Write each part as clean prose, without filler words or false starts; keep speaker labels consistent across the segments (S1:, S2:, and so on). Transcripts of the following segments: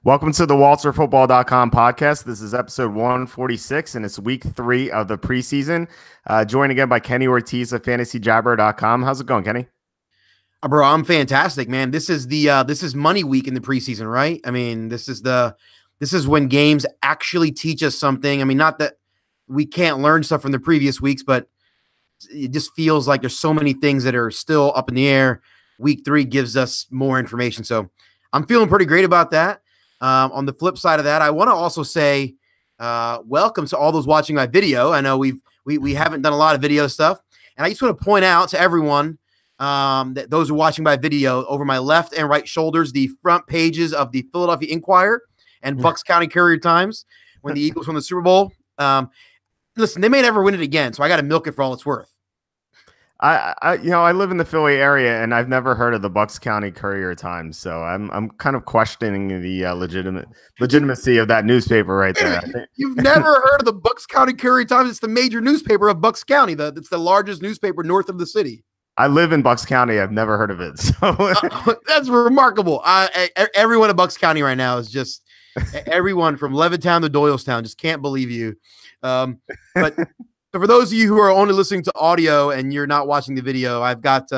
S1: Welcome to the WalterFootball.com podcast. This is episode 146, and it's week 3 of the preseason. Joined again by Kenny Ortiz of FantasyJabber.com. How's it going, Kenny?
S2: Bro, I'm fantastic, man. This is money week in the preseason, right? I mean, this is when games actually teach us something. I mean, not that we can't learn stuff from the previous weeks, but it just feels like there's so many things that are still up in the air. Week 3 gives us more information, so I'm feeling pretty great about that. On the flip side of that, I want to also say welcome to all those watching my video. I know we haven't done a lot of video stuff, and I just want to point out to everyone that those who are watching by video, over my left and right shoulders, the front pages of the Philadelphia Inquirer and Bucks County Courier-Times when the Eagles won the Super Bowl. Listen, they may never win it again, so I got to milk it for all it's worth.
S1: I live in the Philly area, and I've never heard of the Bucks County Courier-Times, so I'm kind of questioning the legitimacy of that newspaper right there.
S2: You've never heard of the Bucks County Courier-Times? It's the major newspaper of Bucks County. It's the largest newspaper north of the city.
S1: I live in Bucks County. I've never heard of it. So
S2: that's remarkable. Everyone in Bucks County right now is just everyone from Levittown to Doylestown just can't believe you. But so for those of you who are only listening to audio and you're not watching the video, I've got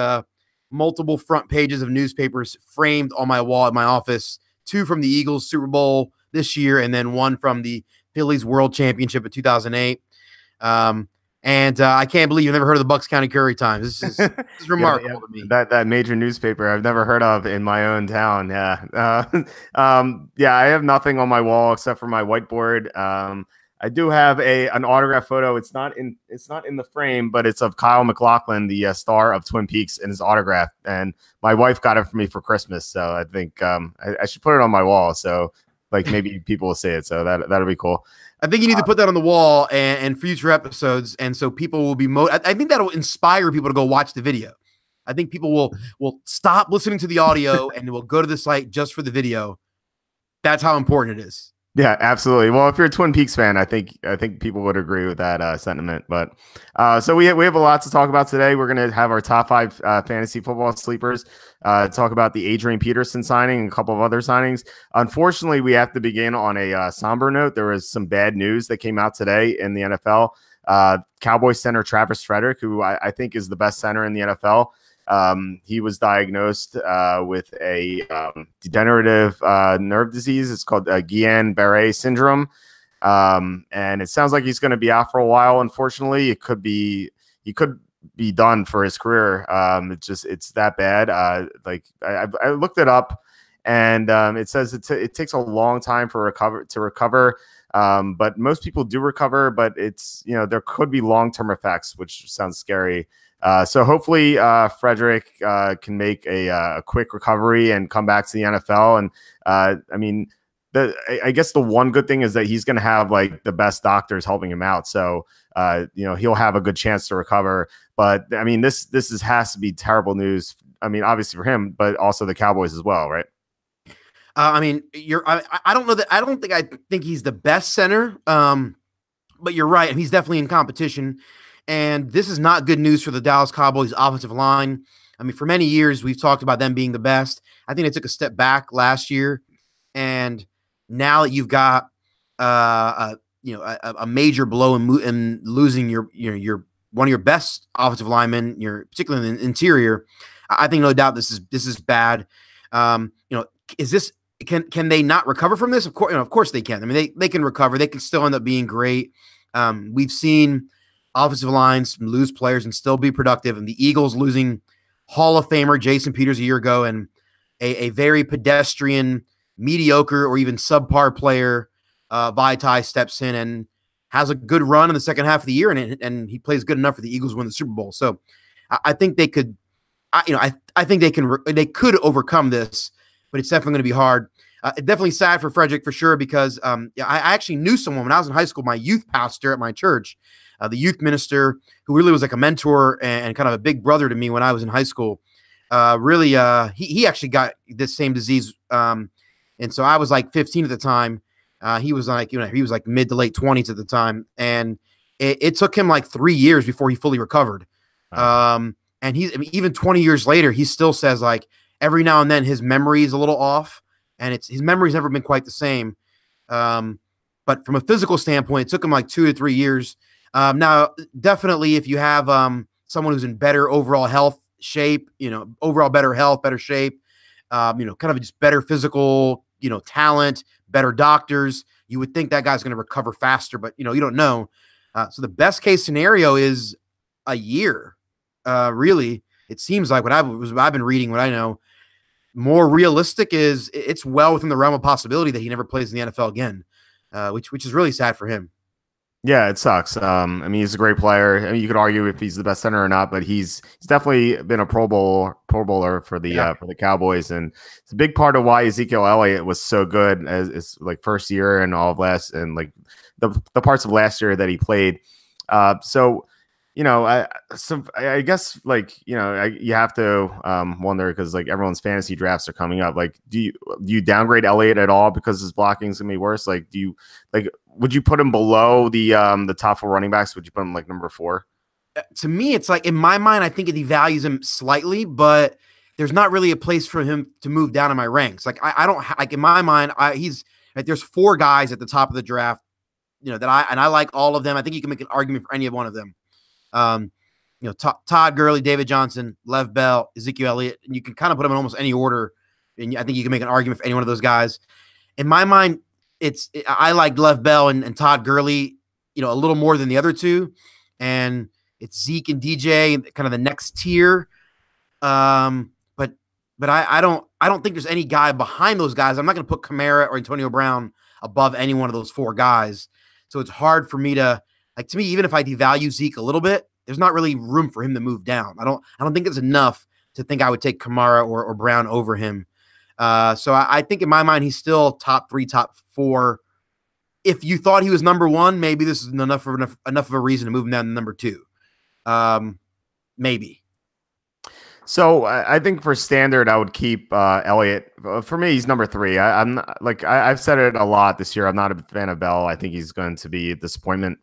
S2: multiple front pages of newspapers framed on my wall at my office. 2 from the Eagles Super Bowl this year, and then 1 from the Phillies World Championship of 2008. And I can't believe you've never heard of the Bucks County Courier-Times. This is remarkable to me.
S1: That major newspaper I've never heard of in my own town. Yeah. I have nothing on my wall except for my whiteboard. I do have an autograph photo. It's not in the frame, but it's of Kyle MacLachlan, the star of Twin Peaks, and his autograph. And my wife got it for me for Christmas, so I think I should put it on my wall. So like maybe people will see it. So that'll be cool.
S2: I think you need to put that on the wall and future episodes, and so people will be I think that'll inspire people to go watch the video. I think people will stop listening to the audio and will go to the site just for the video. That's how important it is.
S1: Yeah, absolutely. Well, if you're a Twin Peaks fan, I think people would agree with that sentiment. But so we have a lot to talk about today. We're going to have our top 5 fantasy football sleepers. Talk about the Adrian Peterson signing and a couple of other signings. Unfortunately, we have to begin on a somber note. There was some bad news that came out today in the NFL. Cowboys center Travis Frederick, who I think is the best center in the NFL. He was diagnosed with a degenerative nerve disease. It's called Guillain-Barré syndrome. And it sounds like he's going to be out for a while. Unfortunately, he could be done for his career. It's that bad. I looked it up, and it says it takes a long time to recover. But most people do recover, but there could be long-term effects, which sounds scary. So hopefully Frederick can make a quick recovery and come back to the NFL. And I guess the one good thing is that he's going to have like the best doctors helping him out. So he'll have a good chance to recover. But I mean, this has to be terrible news. I mean, obviously for him, but also the Cowboys as well, right?
S2: I think he's the best center. But you're right. He's definitely in competition. And this is not good news for the Dallas Cowboys offensive line. I mean, for many years, we've talked about them being the best. I think they took a step back last year. And now that you've got a major blow in losing your one of your best offensive linemen, particularly in the interior, I think no doubt this is bad. Is this can they not recover from this? Of course they can. I mean, they can recover. They can still end up being great. We've seen offensive lines lose players and still be productive. And the Eagles losing Hall of Famer Jason Peters a year ago, and a very pedestrian, mediocre, or even subpar player, Vaitai, steps in and has a good run in the second half of the year, and he plays good enough for the Eagles to win the Super Bowl. So I think they could, I think they could overcome this, but it's definitely going to be hard. Definitely sad for Frederick for sure, because I actually knew someone when I was in high school, my youth pastor at my church, the youth minister, who really was like a mentor and kind of a big brother to me when I was in high school. He actually got this same disease. And so I was like 15 at the time. He was like mid to late 20s at the time. And it took him like 3 years before he fully recovered. And even 20 years later, he still says like every now and then his memory is a little off. and his memory's never been quite the same. But from a physical standpoint, it took him like 2 to 3 years. Now, definitely, if you have someone who's in better overall health shape, overall better health, better shape, kind of just better physical, talent, better doctors, you would think that guy's going to recover faster, but you don't know. So the best case scenario is a year. Really, it seems like what I've been reading, what I know. More realistic is it's well within the realm of possibility that he never plays in the NFL again, which is really sad for him.
S1: Yeah, it sucks. I mean, he's a great player. I mean, you could argue if he's the best center or not, but he's definitely been a Pro Bowler for the Cowboys, and it's a big part of why Ezekiel Elliott was so good as like first year and all of last, and like the parts of last year that he played. So I guess like you have to wonder, because like everyone's fantasy drafts are coming up. Like, do you downgrade Elliott at all because his blocking is gonna be worse? Like, would you put him below the top 4 running backs? Would you put him like number 4?
S2: To me, it's like in my mind, I think it devalues him slightly, but there's not really a place for him to move down in my ranks. Like I don't like in my mind, he's like there's 4 guys at the top of the draft, that I like all of them. I think you can make an argument for any of one of them. Todd Gurley, David Johnson, Lev Bell, Ezekiel Elliott, and you can kind of put them in almost any order. And I think you can make an argument for any one of those guys. In my mind, I like Lev Bell and Todd Gurley, a little more than the other 2. And it's Zeke and DJ, kind of the next tier. But I don't think there's any guy behind those guys. I'm not going to put Kamara or Antonio Brown above any one of those 4 guys. So it's hard for me to me, even if I devalue Zeke a little bit, there's not really room for him to move down. I don't think it's enough to think I would take Kamara or Brown over him. So I think in my mind, he's still top 3, top 4. If you thought he was number 1, maybe this is enough of a reason to move him down to number 2. Maybe.
S1: So I think for standard, I would keep Elliott. For me, he's number 3. I'm not, like I've said it a lot this year. I'm not a fan of Bell. I think he's going to be a disappointment.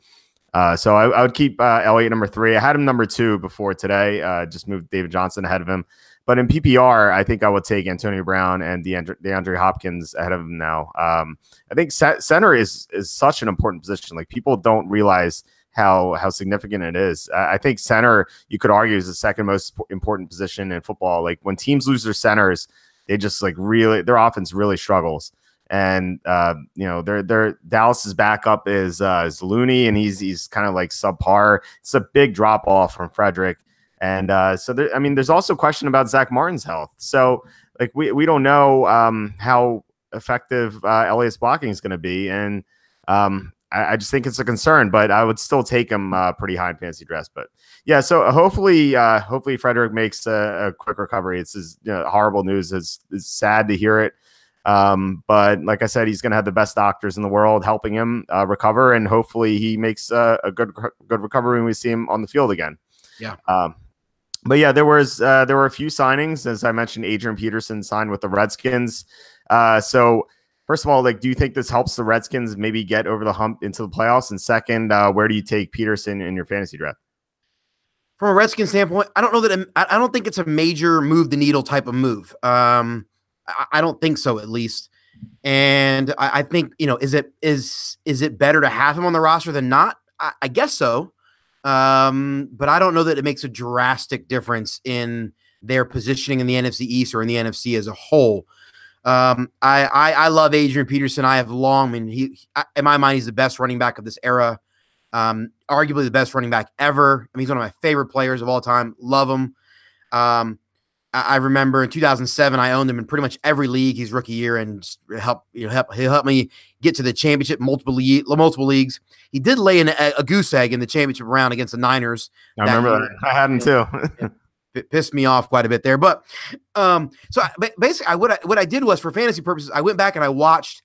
S1: So I would keep Elliott number 3. I had him number 2 before today. Just moved David Johnson ahead of him. But in PPR, I think I would take Antonio Brown and DeAndre Hopkins ahead of him now. I think center is such an important position. Like, people don't realize how significant it is. I think center, you could argue, is the second most important position in football. Like, when teams lose their centers, they just their offense really struggles. And their Dallas's backup is Looney, and he's kind of like subpar. It's a big drop off from Frederick, and there's also a question about Zach Martin's health. So like we don't know how effective Elliott's blocking is going to be, and I just think it's a concern. But I would still take him pretty high in fantasy drafts. But yeah, so hopefully Frederick makes a quick recovery. It's horrible news. It's sad to hear it. But like I said, he's going to have the best doctors in the world helping him recover, and hopefully he makes a good recovery when we see him on the field again.
S2: Yeah.
S1: But yeah, there were a few signings. As I mentioned, Adrian Peterson signed with the Redskins. So first of all, like, do you think this helps the Redskins maybe get over the hump into the playoffs? And second, where do you take Peterson in your fantasy draft?
S2: From a Redskins standpoint, I don't know that I don't think it's a major move the needle type of move. I don't think so, at least. And I think, is it better to have him on the roster than not? I guess so. But I don't know that it makes a drastic difference in their positioning in the NFC East or in the NFC as a whole. I love Adrian Peterson. I have long, in my mind, he's the best running back of this era. Arguably the best running back ever. I mean, he's one of my favorite players of all time. Love him. I remember in 2007, I owned him in pretty much every league his rookie year, and he helped me get to the championship multiple leagues. He did lay in a goose egg in the championship round against the Niners.
S1: I remember that. I had him too.
S2: It pissed me off quite a bit there. But basically, what I did was, for fantasy purposes, I went back and I watched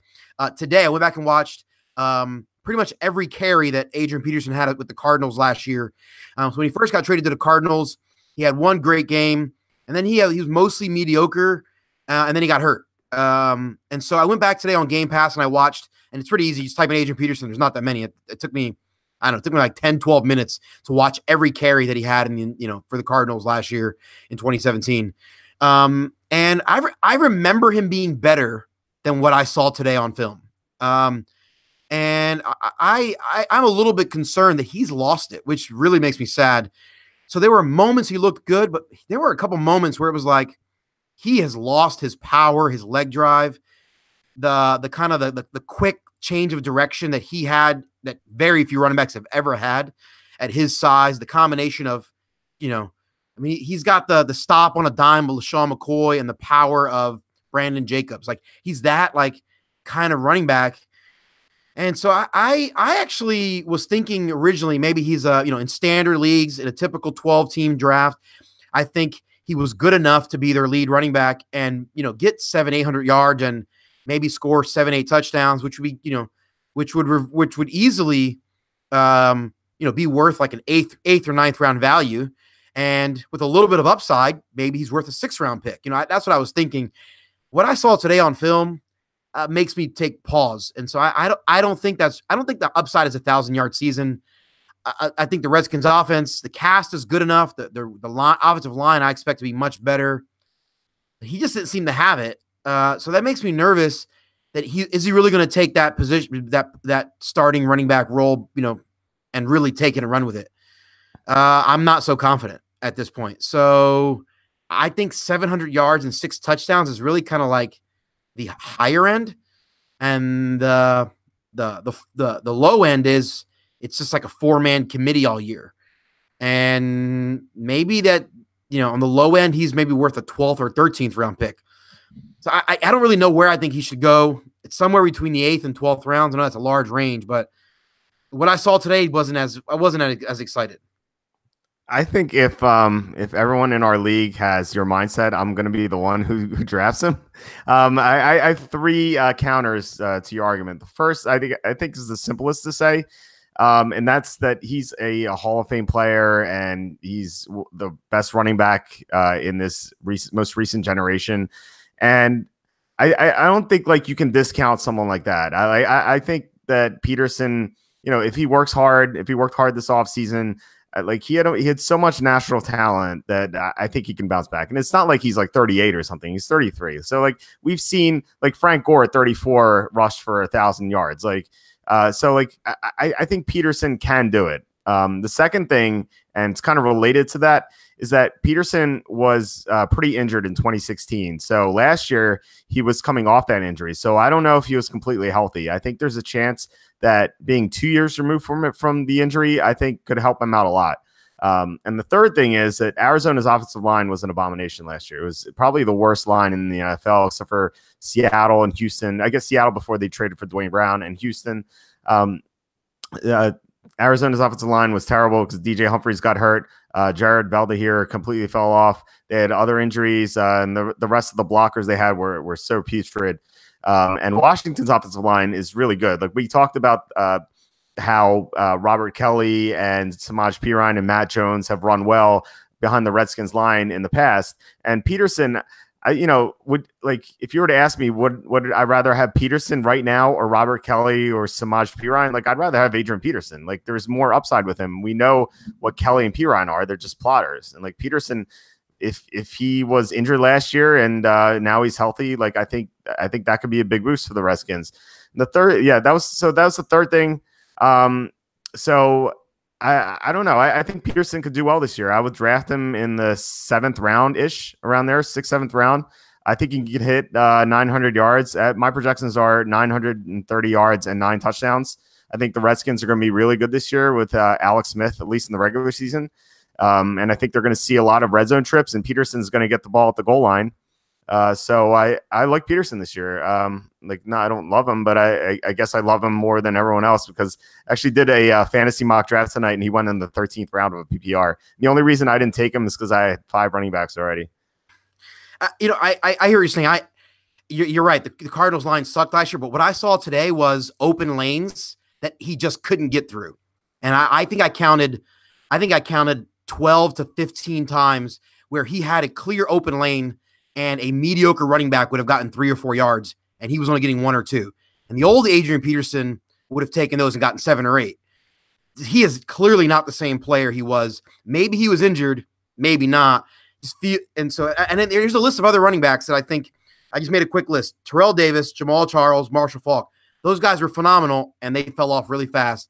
S2: today. I went back and watched pretty much every carry that Adrian Peterson had with the Cardinals last year. So when he first got traded to the Cardinals, he had one great game. And then he was mostly mediocre, and then he got hurt. And so I went back today on Game Pass and I watched, and it's pretty easy. You just type in Adrian Peterson. There's not that many. It took me, like 10, 12 minutes to watch every carry that he had for the Cardinals last year in 2017. And I remember him being better than what I saw today on film. And I'm a little bit concerned that he's lost it, which really makes me sad. So there were moments he looked good, but there were a couple moments where it was like he has lost his power, his leg drive, the kind of the quick change of direction that he had that very few running backs have ever had at his size. The combination of, I mean, he's got the stop on a dime of LaShawn McCoy and the power of Brandon Jacobs. Like he's that like kind of running back. And so I actually was thinking originally maybe he's in standard leagues in a typical 12-team draft. I think he was good enough to be their lead running back and get 700-800 yards and maybe score 7-8 touchdowns, which would be which would easily be worth like an eighth or ninth round value. And with a little bit of upside, maybe he's worth a 6th round pick. That's what I was thinking. What I saw today on film makes me take pause. And so I don't think the upside is a 1,000-yard season. I think the Redskins offense, the cast is good enough. The offensive line I expect to be much better. He just didn't seem to have it. So that makes me nervous that is he really going to take that position, that starting running back role, and really take it and run with it. I'm not so confident at this point. So I think 700 yards and 6 touchdowns is really kind of like the higher end, and the low end is it's just like a 4-man committee all year. And maybe that, on the low end, he's maybe worth a 12th or 13th round pick. So I don't really know where I think he should go. It's somewhere between the 8th and 12th rounds. I know that's a large range, but what I saw today I wasn't as excited.
S1: I think if everyone in our league has your mindset, I'm going to be the one who drafts him. I have 3 counters to your argument. The first, I think is the simplest to say, and that's that he's a Hall of Fame player and he's the best running back in this most recent generation. And I don't think like you can discount someone like that. I think that Peterson, if he worked hard this offseason, like he had so much natural talent that I think he can bounce back. And it's not like he's like 38 or something. He's 33. So like we've seen like Frank Gore at 34 rush for 1,000 yards. Like, so like I think Peterson can do it. The second thing, and it's kind of related to that, is that Peterson was pretty injured in 2016. So last year he was coming off that injury. So I don't know if he was completely healthy. I think there's a chance that being 2 years removed from the injury, I think could help him out a lot. And the third thing is that Arizona's offensive line was an abomination last year. It was probably the worst line in the NFL, except for Seattle and Houston. I guess Seattle before they traded for Dwayne Brown, and Houston. Arizona's offensive line was terrible because DJ Humphries got hurt. Jared Veldheer completely fell off. They had other injuries, and the rest of the blockers they had were so putrid. And Washington's offensive line is really good. Like we talked about how Robert Kelly and Samaj Pirine and Matt Jones have run well behind the Redskins line in the past. And Peterson, would like if you were to ask me, would I rather have Peterson right now or Robert Kelly or Samaj Pirine? Like I'd rather have Adrian Peterson. Like there's more upside with him. We know what Kelly and Pirine are. They're just plotters. And like Peterson, if he was injured last year and now he's healthy, like I think that could be a big boost for the Redskins. And the third, that was the third thing. So I don't know. I think Peterson could do well this year. I would draft him in the 7th round ish, around there, 6th, 7th round. I think he can hit 900 yards. My projections are 930 yards and 9 touchdowns. I think the Redskins are going to be really good this year with Alex Smith, at least in the regular season. And I think they're going to see a lot of red zone trips, and Peterson's going to get the ball at the goal line. So I like Peterson this year. I don't love him, but I guess I love him more than everyone else because I actually did a fantasy mock draft tonight, and he went in the 13th round of a PPR. The only reason I didn't take him is because I had 5 running backs already.
S2: I hear what you're saying. You're right. The Cardinals line sucked last year, but what I saw today was open lanes that he just couldn't get through. And I think I counted 12 to 15 times where he had a clear open lane and a mediocre running back would have gotten 3 or 4 yards, and he was only getting 1 or 2. And the old Adrian Peterson would have taken those and gotten 7 or 8. He is clearly not the same player he was. Maybe he was injured, maybe not. And then there's a list of other running backs that I think I just made a quick list. Terrell Davis, Jamal Charles, Marshall Faulk. Those guys were phenomenal, and they fell off really fast.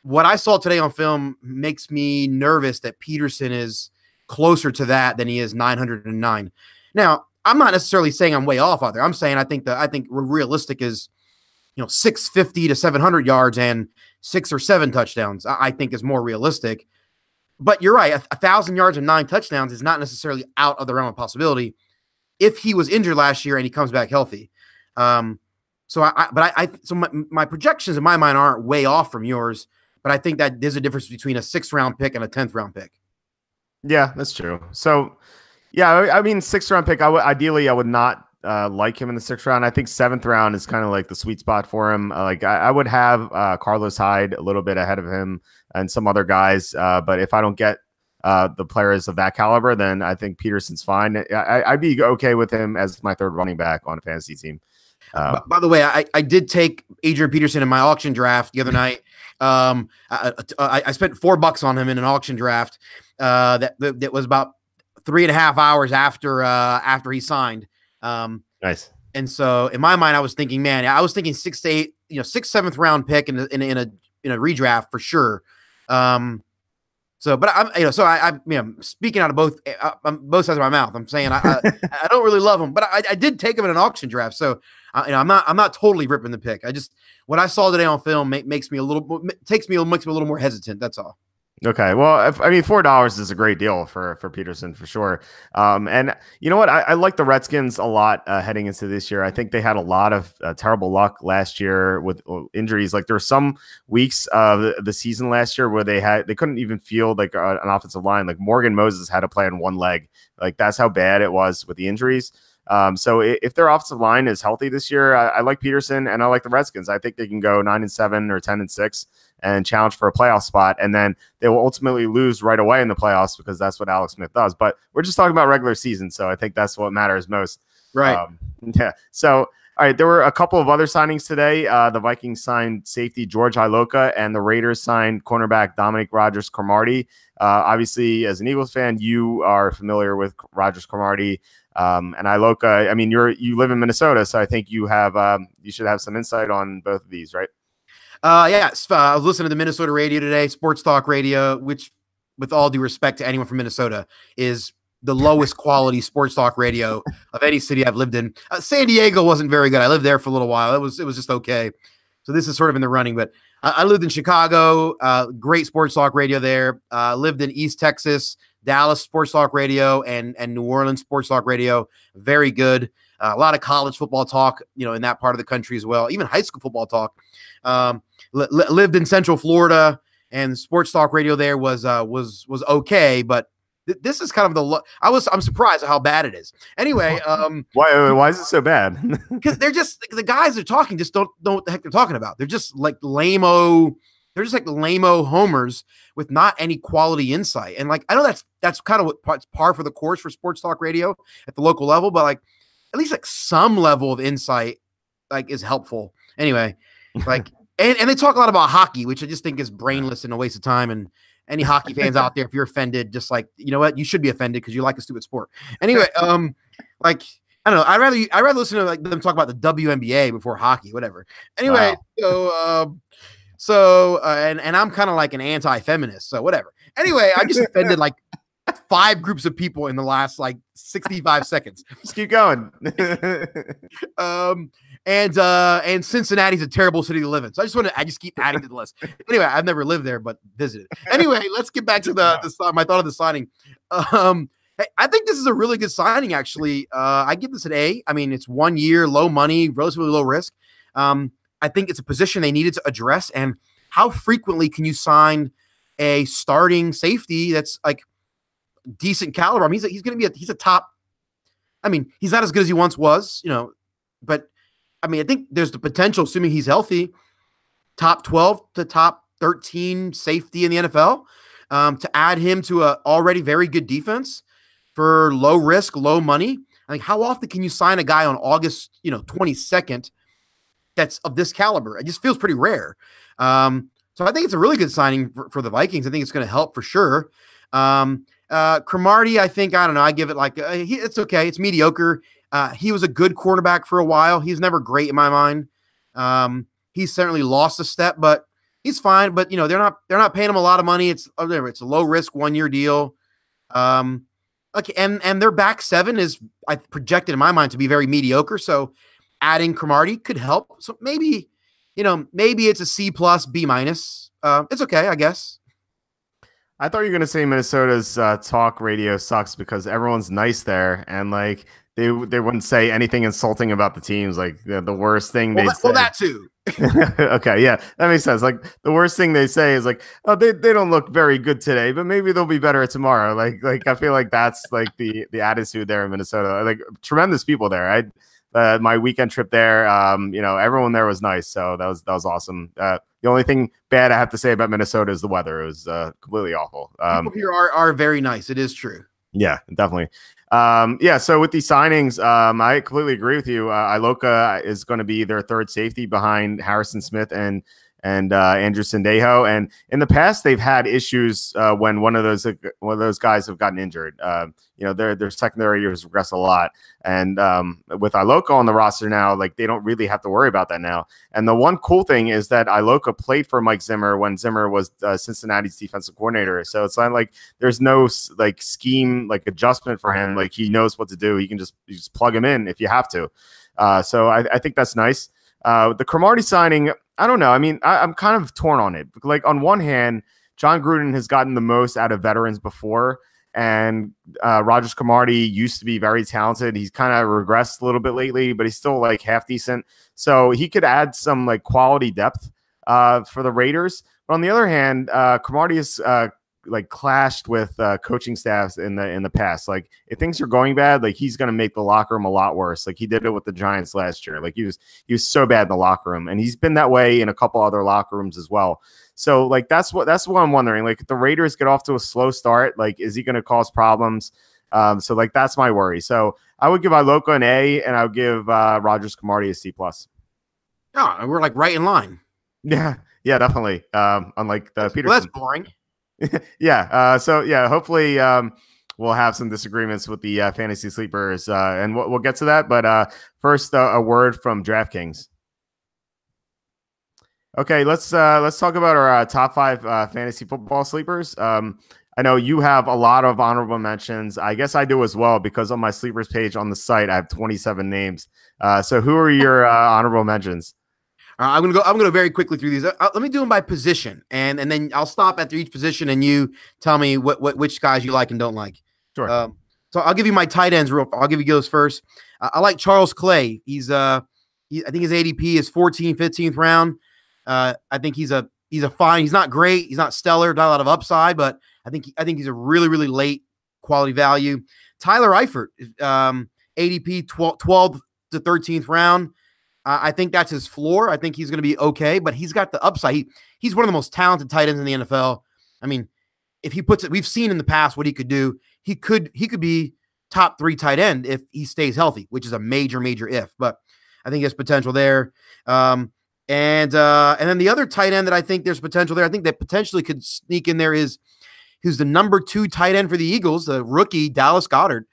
S2: What I saw today on film makes me nervous that Peterson is closer to that than he is 909. Now, I'm not necessarily saying I'm way off out there. I'm saying I think realistic is 650 to 700 yards and 6 or 7 touchdowns. I think is more realistic. But you're right. 1,000 yards and 9 touchdowns is not necessarily out of the realm of possibility if he was injured last year and he comes back healthy. So my projections in my mind aren't way off from yours, but I think that there's a difference between a 6th round pick and a 10th round pick.
S1: Yeah, that's true. So, yeah, I mean, 6th round pick. I would not like him in the 6th round. I think 7th round is kind of like the sweet spot for him. I would have Carlos Hyde a little bit ahead of him and some other guys. But if I don't get the players of that caliber, then I think Peterson's fine. I'd be okay with him as my 3rd running back on a fantasy team.
S2: By the way, I did take Adrian Peterson in my auction draft the other night. I spent $4 on him in an auction draft that was about 3.5 hours after he signed. Nice. And so in my mind, I was thinking 6 to 8, 6th, 7th round pick in a redraft for sure. But I'm speaking out of both sides of my mouth. I'm saying I don't really love him, but I did take him in an auction draft. So I'm not totally ripping the pick. What I saw today on film makes me a little more hesitant. That's all.
S1: Okay. Well, $4 is a great deal for Peterson for sure. And you know what? I like the Redskins a lot heading into this year. I think they had a lot of terrible luck last year with injuries. Like there were some weeks of the season last year where they couldn't even field like an offensive line. Like Morgan Moses had to play on one leg. Like that's how bad it was with the injuries. So if their offensive line is healthy this year, I like Peterson and I like the Redskins. I think they can go 9-7 or 10-6 and challenge for a playoff spot. And then they will ultimately lose right away in the playoffs because that's what Alex Smith does. But we're just talking about regular season. So I think that's what matters most.
S2: Right.
S1: Yeah. So, all right. There were a couple of other signings today. The Vikings signed safety George Iloka and the Raiders signed cornerback Dominic Rodgers-Cromartie. Obviously, as an Eagles fan, you are familiar with Rodgers-Cromartie. And Iloka, you live in Minnesota, so I think you should have some insight on both of these, right?
S2: Yes. I was listening to the Minnesota radio today, Sports Talk Radio, which, with all due respect to anyone from Minnesota, is the lowest quality sports talk radio of any city I've lived in. San Diego wasn't very good. I lived there for a little while. It was just okay. So this is sort of in the running, but I lived in Chicago, great sports talk radio there. Lived in East Texas, Dallas sports talk radio, and New Orleans sports talk radio. Very good. A lot of college football talk, in that part of the country as well. Even high school football talk. Lived in Central Florida, and sports talk radio there was okay, but this is kind of I'm surprised at how bad it is. Anyway,
S1: why is it so bad?
S2: Because they're just the guys are talking just don't know what the heck they're talking about. They're just like lame-o homers with not any quality insight. And I know that's kind of what's par for the course for sports talk radio at the local level, but at least some level of insight is helpful. Anyway, and they talk a lot about hockey, which I just think is brainless and a waste of time. And any hockey fans out there, if you're offended, just you know what, you should be offended because you like a stupid sport. Anyway, I don't know. I'd rather listen to them talk about the WNBA before hocky, whatever. Anyway, wow. And I'm kind of like an anti-feminist, so whatever. Anyway, I just offended 5 groups of people in the last 65 seconds.
S1: Just keep going.
S2: And Cincinnati's a terrible city to live in. So I just keep adding to the list. Anyway, I've never lived there, but visited. Anyway, let's get back to my thought of the signing. Hey, I think this is a really good signing, actually. I give this an A. It's 1 year, low money, relatively low risk. I think it's a position they needed to address. And how frequently can you sign a starting safety that's decent caliber? He's going to be he's a top. He's not as good as he once was, but I think there's the potential, assuming he's healthy, top 12 to top 13 safety in the NFL, to add him to a already very good defense for low risk, low money. How often can you sign a guy on August, 22nd that's of this caliber? It just feels pretty rare. So I think it's a really good signing for the Vikings. I think it's going to help for sure. Cromartie, I don't know. I give it it's okay. It's mediocre. He was a good cornerback for a while. He's never great in my mind. He's certainly lost a step, but he's fine. But they're not paying him a lot of money. It's a low risk 1-year deal. Okay, and their back seven is projected in my mind to be very mediocre. So adding Cromartie could help. So maybe it's a C plus, B minus. It's okay, I guess.
S1: I thought you were going to say Minnesota's talk radio sucks because everyone's nice there, and like they wouldn't say anything insulting about the teams. Like the worst thing they say.
S2: Well, that too.
S1: Okay, yeah, that makes sense. Like the worst thing they say is like, oh, they don't look very good today, but maybe they'll be better tomorrow. Like I feel like that's like the attitude there in Minnesota. Like tremendous people there. My weekend trip there, everyone there was nice, so that was awesome. The only thing bad I have to say about Minnesota is the weather. It was completely awful.
S2: People here are very nice. It is true.
S1: Yeah, definitely. So with these signings, I completely agree with you. Iloka is going to be their third safety behind Harrison Smith and Andrew Sendejo. And in the past, they've had issues when one of those guys have gotten injured. Their secondary years regress a lot. And with Iloka on the roster now, like they don't really have to worry about that now. And the one cool thing is that Iloka played for Mike Zimmer when Zimmer was Cincinnati's defensive coordinator. So it's not like there's no like scheme like adjustment for him. Like he knows what to do. You just plug him in if you have to. So I think that's nice. The Cromartie signing, I don't know. I mean, I'm kind of torn on it. Like on one hand, John Gruden has gotten the most out of veterans before, and Rogers Cromartie used to be very talented. He's kind of regressed a little bit lately, but he's still like half decent. So he could add some like quality depth for the Raiders. But on the other hand, Cromartie is like clashed with coaching staffs in the past. Like if things are going bad, like he's going to make the locker room a lot worse. Like he did it with the Giants last year. Like he was so bad in the locker room, and he's been that way in a couple other locker rooms as well. So like that's what I'm wondering. Like if the Raiders get off to a slow start, like is he going to cause problems? So like that's my worry. So I would give Iloka an A, and I would give Rogers Cromartie a C plus.
S2: Oh, we're like right in line.
S1: Yeah, definitely. Unlike the Peterson.
S2: Well, that's boring.
S1: Yeah. Hopefully we'll have some disagreements with the fantasy sleepers, and we'll get to that. But first, a word from DraftKings. Okay, let's talk about our top 5 fantasy football sleepers. I know you have a lot of honorable mentions. I guess I do as well because on my sleepers page on the site I have 27 names. So who are your honorable mentions?
S2: I'm gonna go very quickly through these. Let me do them by position, and then I'll stop after each position, and you tell me which guys you like and don't like.
S1: Sure.
S2: So I'll give you my tight ends. I'll give you those first. I like Charles Clay. I think his ADP is 14th, 15th round. I think he's a fine. He's not great. He's not stellar. Not a lot of upside, but I think he's a really, really late quality value. Tyler Eifert, ADP 12th to 13th round. I think that's his floor. I think he's going to be okay, but he's got the upside. He's one of the most talented tight ends in the NFL. I mean, if he puts it, we've seen in the past what he could do. He could be top 3 tight end if he stays healthy, which is a major, major if. But I think there's potential there. And then the other tight end that I think there's potential there, I think that potentially could sneak in there is who's the number 2 tight end for the Eagles, the rookie Dallas Goedert.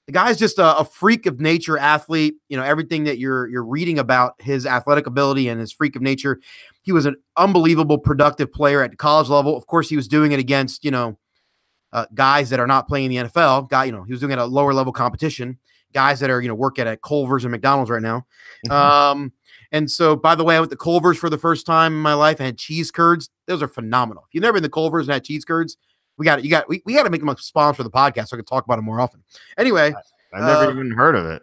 S2: The guy's just a freak of nature athlete. Everything that you're reading about his athletic ability and his freak of nature. He was an unbelievable productive player at the college level. Of course, he was doing it against, guys that are not playing in the NFL. He was doing it at a lower level competition. Guys that are, work at Culver's and McDonald's right now. And so, by the way, I went to Culver's for the first time in my life. I had cheese curds. Those are phenomenal. If you've never been to Culver's and had cheese curds, we got to make them a sponsor for the podcast so I can talk about it more often. Anyway,
S1: I never even heard of it.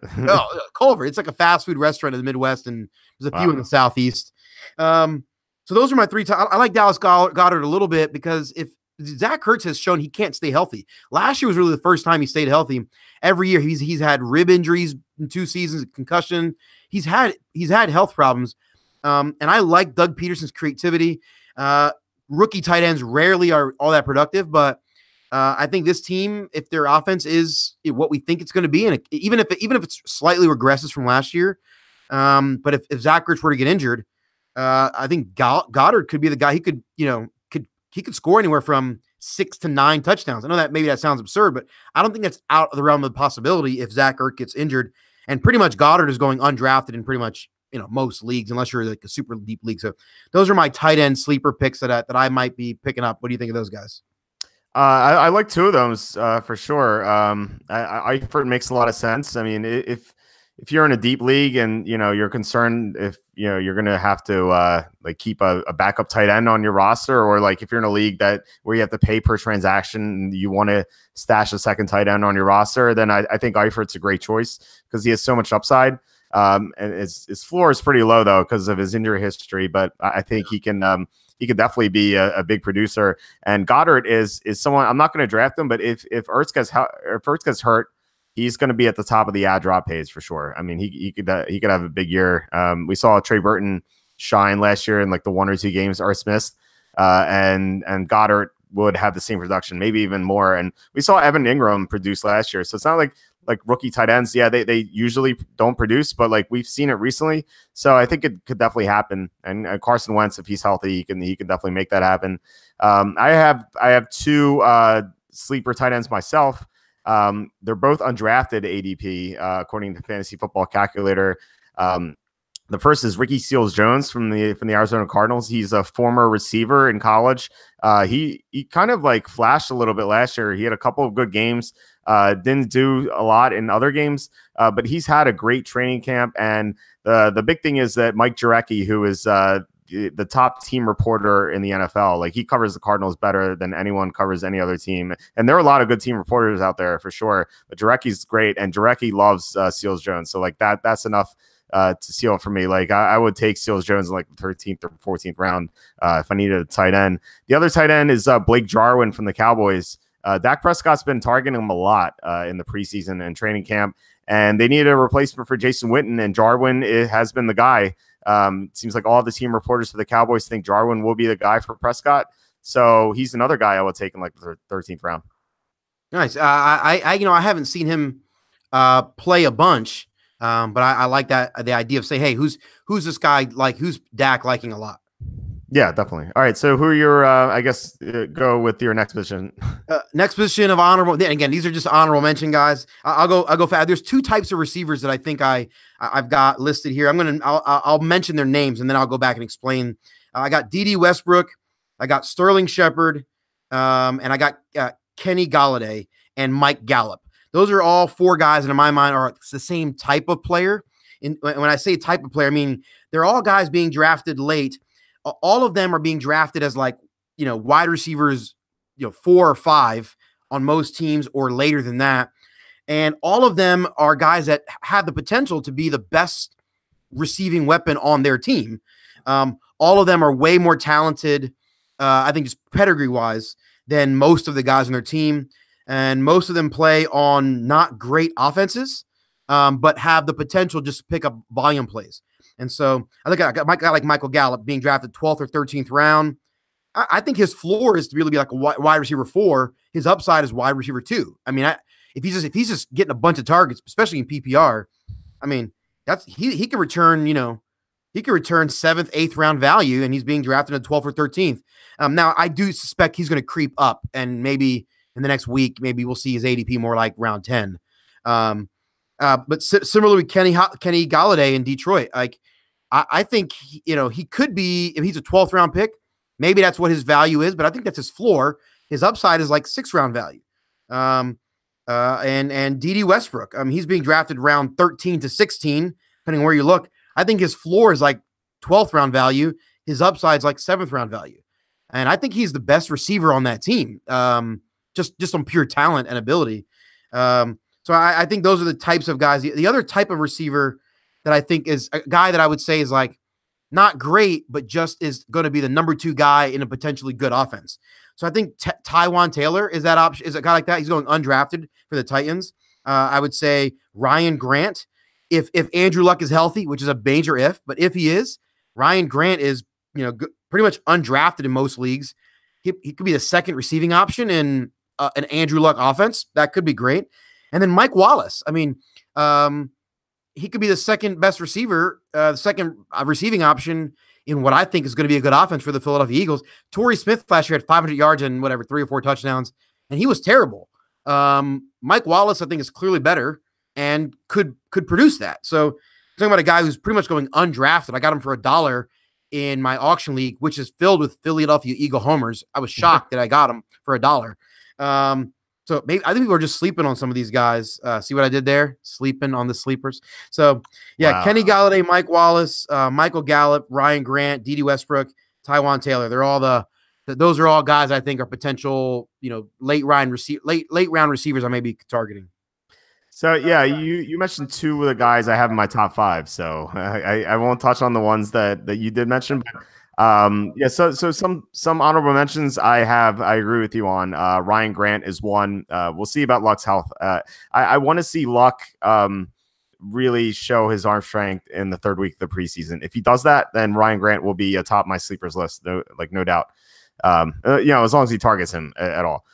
S2: Culver. It's like a fast food restaurant in the Midwest, and there's a few in the Southeast. So those are my 3. I like Dallas Goedert a little bit because if Zach Ertz has shown he can't stay healthy. Last year was really the first time he stayed healthy. Every year he's had rib injuries in 2 seasons, concussion. He's had health problems. And I like Doug Peterson's creativity. Rookie tight ends rarely are all that productive, but I think this team, if their offense is what we think it's going to be, and even if it slightly regresses from last year, but if Zach Ertz were to get injured, I think Goddard could be the guy. He could score anywhere from 6 to 9 touchdowns. I know that maybe that sounds absurd, but I don't think that's out of the realm of the possibility if Zach Ertz gets injured. And pretty much Goddard is going undrafted in pretty much, most leagues, unless you're like a super deep league. So those are my tight end sleeper picks that I might be picking up. What do you think of those guys?
S1: I like two of those for sure. Eifert makes a lot of sense. I mean, if you're in a deep league and you're concerned if you're going to have to like keep a backup tight end on your roster, or like if you're in a league where you have to pay per transaction and you want to stash a second tight end on your roster, then I think Eifert's a great choice because he has so much upside. And his floor is pretty low though because of his injury history, but I think he could definitely be a big producer. And Goddard is someone I'm not going to draft him, but if Ertz gets hurt, he's going to be at the top of the ad drop page for sure. I mean, he could have a big year. We saw Trey Burton shine last year in like the 1 or 2 games Ertz missed, and Goddard would have the same production, maybe even more. And we saw Evan Ingram produce last year, so it's not like rookie tight ends. Yeah, they usually don't produce, but like we've seen it recently. So I think it could definitely happen. And Carson Wentz, if he's healthy, he can definitely make that happen. I have 2 sleeper tight ends myself. They're both undrafted ADP, according to Fantasy Football Calculator. The first is Ricky Seals-Jones from the Arizona Cardinals. He's a former receiver in college. He kind of like flashed a little bit last year. He had a couple of good games. Didn't do a lot in other games, but he's had a great training camp. And the big thing is that Mike Jurecki, who is the top team reporter in the NFL, like he covers the Cardinals better than anyone covers any other team. And there are a lot of good team reporters out there for sure, but Jurecki's great, and Jurecki loves Seals-Jones. So like that's enough to seal for me. Like I would take Seals-Jones in like the 13th or 14th round if I needed a tight end. The other tight end is Blake Jarwin from the Cowboys. Dak Prescott's been targeting him a lot in the preseason and training camp, and they needed a replacement for Jason Witten, and Jarwin has been the guy. It seems like all the team reporters for the Cowboys think Jarwin will be the guy for Prescott. So he's another guy I would take in like the 13th round.
S2: Nice. I haven't seen him play a bunch, but I like that the idea of say, hey, who's this guy like? Who's Dak liking a lot?
S1: Yeah, definitely. All right. So who are your, I guess, go with your next position.
S2: Next position of honorable. Again, these are just honorable mention guys. I'll go fast. There's 2 types of receivers that I think I've got listed here. I'll mention their names and then I'll go back and explain. I got D.D. Westbrook. I got Sterling Shepard. And I got Kenny Galladay and Mike Gallup. Those are all 4 guys that in my mind are the same type of player. When I say type of player, I mean, they're all guys being drafted late. All of them are being drafted as like, wide receivers, 4 or 5 on most teams or later than that. And all of them are guys that have the potential to be the best receiving weapon on their team. All of them are way more talented, I think just pedigree wise, than most of the guys on their team. And most of them play on not great offenses, but have the potential just to pick up volume plays. And so I think I got a guy like Michael Gallup being drafted 12th or 13th round. I think his floor is to really be like a wide receiver 4. His upside is wide receiver 2. I mean, if he's just getting a bunch of targets, especially in PPR, I mean, he could return, he could return 7th, 8th round value, and he's being drafted at 12th or 13th. Now I do suspect he's going to creep up, and maybe in the next week, maybe we'll see his ADP more like round 10. But similarly with Kenny Galladay in Detroit, like I think, he could be, if he's a 12th round pick, maybe that's what his value is, but I think that's his floor. His upside is like 6th round value. And D.D. Westbrook, he's being drafted round 13 to 16, depending on where you look. I think his floor is like 12th round value. His upside is like 7th round value. And I think he's the best receiver on that team, just on pure talent and ability. So I think those are the types of guys. The other type of receiver that I think is a guy that I would say is like not great, but just is going to be the number 2 guy in a potentially good offense. So I think Tywan Taylor is that option, is a guy like that. He's going undrafted for the Titans. I would say Ryan Grant, if Andrew Luck is healthy, which is a major if, but if he is, Ryan Grant is, pretty much undrafted in most leagues. He could be the second receiving option in an Andrew Luck offense. That could be great. And then Mike Wallace. I mean, he could be the second best receiver, the second receiving option in what I think is going to be a good offense for the Philadelphia Eagles. Torrey Smith last year had 500 yards and whatever, 3 or 4 touchdowns, and he was terrible. Mike Wallace, I think, is clearly better and could produce that. So talking about a guy who's pretty much going undrafted. I got him for $1 in my auction league, which is filled with Philadelphia Eagle homers. I was shocked that I got him for $1. So maybe I think people are just sleeping on some of these guys. See what I did there? Sleeping on the sleepers. So yeah, wow. Kenny Golladay, Mike Wallace, Michael Gallup, Ryan Grant, Dede Westbrook, Tywan Taylor. They're all those are all guys I think are potential, late round receivers I may be targeting.
S1: So yeah, you mentioned 2 of the guys I have in my top 5. So I won't touch on the ones that you did mention, but yeah, so some honorable mentions I agree with you on. Ryan Grant is one. We'll see about Luck's health. I want to see Luck really show his arm strength in the 3rd week of the preseason. If he does that, then Ryan Grant will be atop my sleepers list, no doubt. As long as he targets him at all.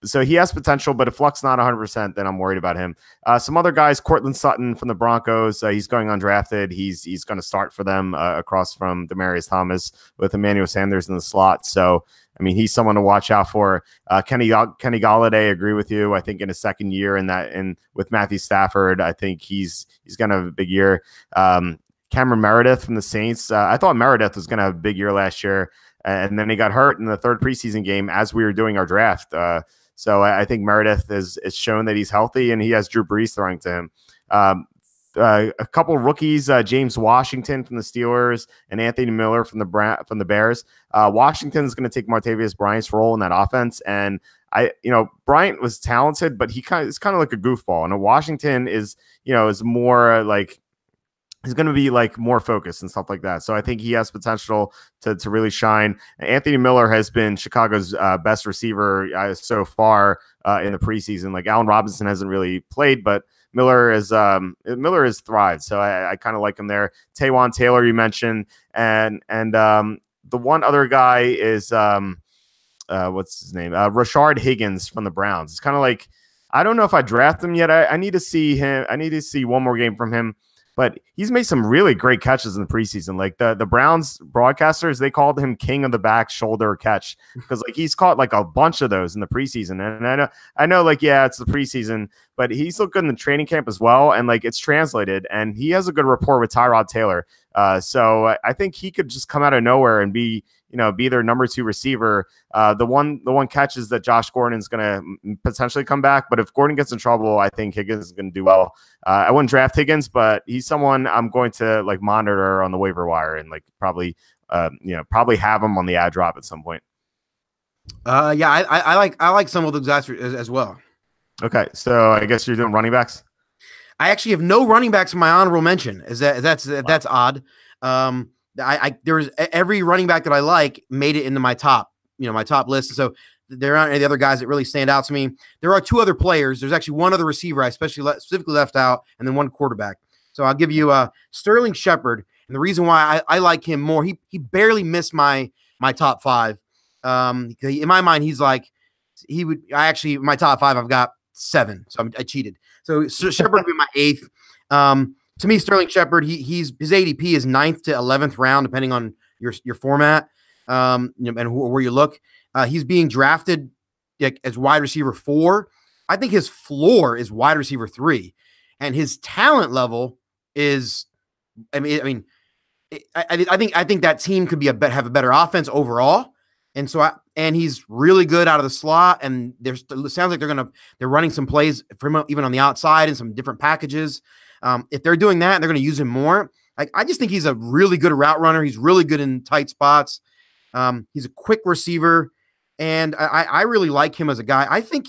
S1: So he has potential, but if Luck's not 100%, then I'm worried about him. Some other guys, Cortland Sutton from the Broncos, he's going undrafted. He's going to start for them across from Demaryius Thomas with Emmanuel Sanders in the slot. So, I mean, he's someone to watch out for. Kenny Golladay, agree with you. I think in his 2nd year and with Matthew Stafford, I think he's going to have a big year. Cameron Meredith from the Saints. I thought Meredith was going to have a big year last year, and then he got hurt in the 3rd preseason game as we were doing our draft. So I think Meredith is shown that he's healthy, and he has Drew Brees throwing to him. A couple of rookies, James Washington from the Steelers and Anthony Miller from the Bears. Washington is going to take Martavius Bryant's role in that offense, and Bryant was talented, but it's kind of like a goofball. And Washington is more like. He's going to be like more focused and stuff like that. So I think he has potential to really shine. Anthony Miller has been Chicago's best receiver so far in the preseason. Like Allen Robinson hasn't really played, but Miller has thrived. So I kind of like him there. Tywan Taylor, you mentioned, and the one other guy is what's his name? Rashard Higgins from the Browns. It's kind of like, I don't know if I draft him yet. I need to see him. I need to see one more game from him. But he's made some really great catches in the preseason. Like the Browns broadcasters, they called him king of the back shoulder catch because like he's caught like a bunch of those in the preseason. And I know like, yeah, it's the preseason, but he's looked good in the training camp as well. And like it's translated, and he has a good rapport with Tyrod Taylor. So I think he could just come out of nowhere and be their number 2 receiver. The one catch is that Josh Gordon's going to potentially come back, but if Gordon gets in trouble, I think Higgins is going to do well. I wouldn't draft Higgins, but he's someone I'm going to like monitor on the waiver wire and like probably have him on the ad drop at some point.
S2: Yeah, I like some of those guys as well.
S1: Okay, so I guess you're doing running backs.
S2: I actually have no running backs in my honorable mention. That's odd. There was every running back that I like made it into my top list. So there aren't any other guys that really stand out to me. There are 2 other players. There's actually one other receiver I specifically left out, and then one quarterback. So I'll give you Sterling Shepard. And the reason why I like him more, he barely missed my top 5. In my mind, he's like in my top 5, I've got 7. So I cheated. So Shepard would be my 8th. To me, Sterling Shepard, his ADP is 9th to 11th round, depending on your format, and where you look. He's being drafted as wide receiver 4. I think his floor is wide receiver 3, and his talent level is. I think that team could have a better offense overall, and so he's really good out of the slot. And it sounds like they're running some plays for him even on the outside and some different packages. If they're doing that and they're going to use him more, I just think he's a really good route runner. He's really good in tight spots. He's a quick receiver, and I really like him as a guy. I think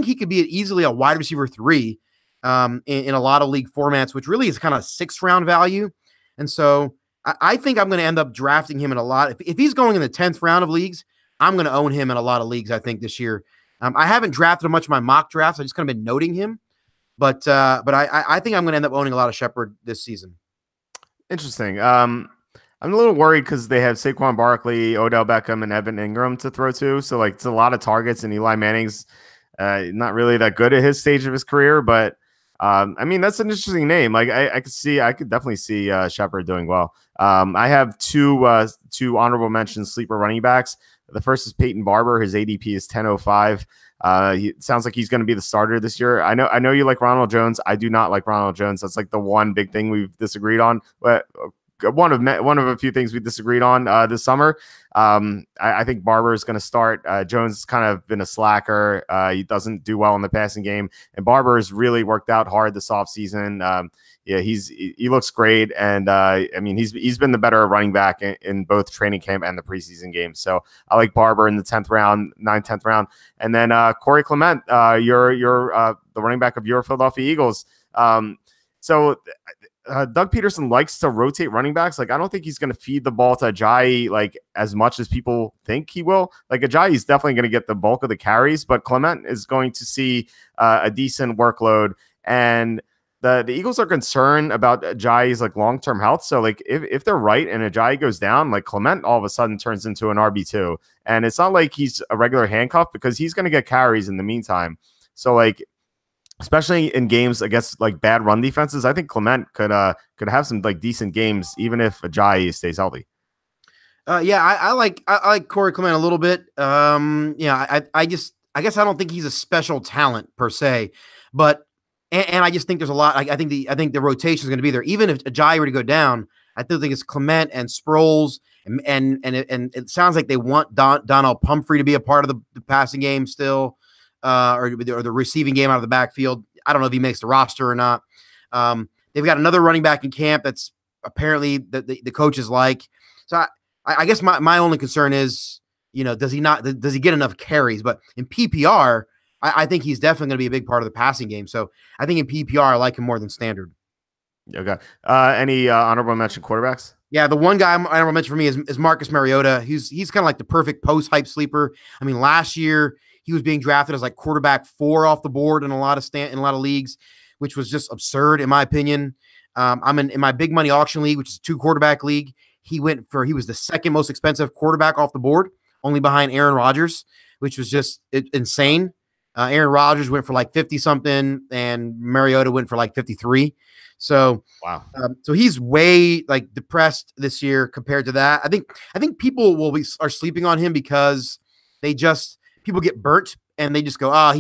S2: he could be easily a wide receiver 3 in a lot of league formats, which really is kind of 6th round value. And so I think I'm going to end up drafting him in a lot. If he's going in the 10th round of leagues, I'm going to own him in a lot of leagues, I think, this year. I haven't drafted much of my mock drafts. I just kind of been noting him. But I think I'm going to end up owning a lot of Shepard this season.
S1: Interesting. I'm a little worried because they have Saquon Barkley, Odell Beckham, and Evan Ingram to throw to. So it's a lot of targets, and Eli Manning's not really that good at his stage of his career. But I mean, that's an interesting name. Like I could definitely see Shepard doing well. I have two honorable mentions sleeper running backs. The first is Peyton Barber. His ADP is 1005. He sounds like he's going to be the starter this year. I know you like Ronald Jones. I do not like Ronald Jones. That's like the one big thing we've disagreed on. But one of a few things we disagreed on this summer. I think Barber is going to start. Jones has kind of been a slacker. He doesn't do well in the passing game, and Barber has really worked out hard this offseason. Yeah, he looks great, and I mean he's been the better running back in both training camp and the preseason games. So I like Barber in the 10th round, 9th, 10th round, and then Corey Clement, you're the running back of your Philadelphia Eagles. So Doug Peterson likes to rotate running backs. Like, I don't think he's going to feed the ball to Ajayi like as much as people think he will. Like, Ajayi is definitely going to get the bulk of the carries, but Clement is going to see a decent workload. And the Eagles are concerned about Ajayi's like long-term health. So like if they're right and Ajayi goes down, like Clement all of a sudden turns into an RB2. And it's not like he's a regular handcuff because he's going to get carries in the meantime. So like, especially in games against like bad run defenses, I think Clement could have some like decent games even if Ajayi stays healthy.
S2: Yeah, I like Corey Clement a little bit. Yeah, I guess I don't think he's a special talent per se, but and I just think there's a lot. I think the rotation is going to be there. Even if Ajayi were to go down, I still think it's Clement and Sproles, and it sounds like they want Donnell Pumphrey to be a part of the passing game still. Or the receiving game out of the backfield. I don't know if he makes the roster or not. They've got another running back in camp that's apparently the coaches like. So I guess my only concern is, does he get enough carries? But in PPR, I think he's definitely going to be a big part of the passing game. So I think in PPR, I like him more than standard.
S1: Okay. Any honorable mention quarterbacks?
S2: Yeah, the one guy I mention for me is Marcus Mariota. He's kind of like the perfect post-hype sleeper. I mean, last year he was being drafted as like quarterback 4 off the board in a lot of leagues, which was just absurd in my opinion. I'm in my big money auction league, which is a 2-quarterback league. He was the second most expensive quarterback off the board, only behind Aaron Rodgers, which was just insane. Aaron Rodgers went for like 50 something, and Mariota went for like 53. So
S1: wow.
S2: So he's way like depressed this year compared to that. I think people are sleeping on him because people get burnt and they just go,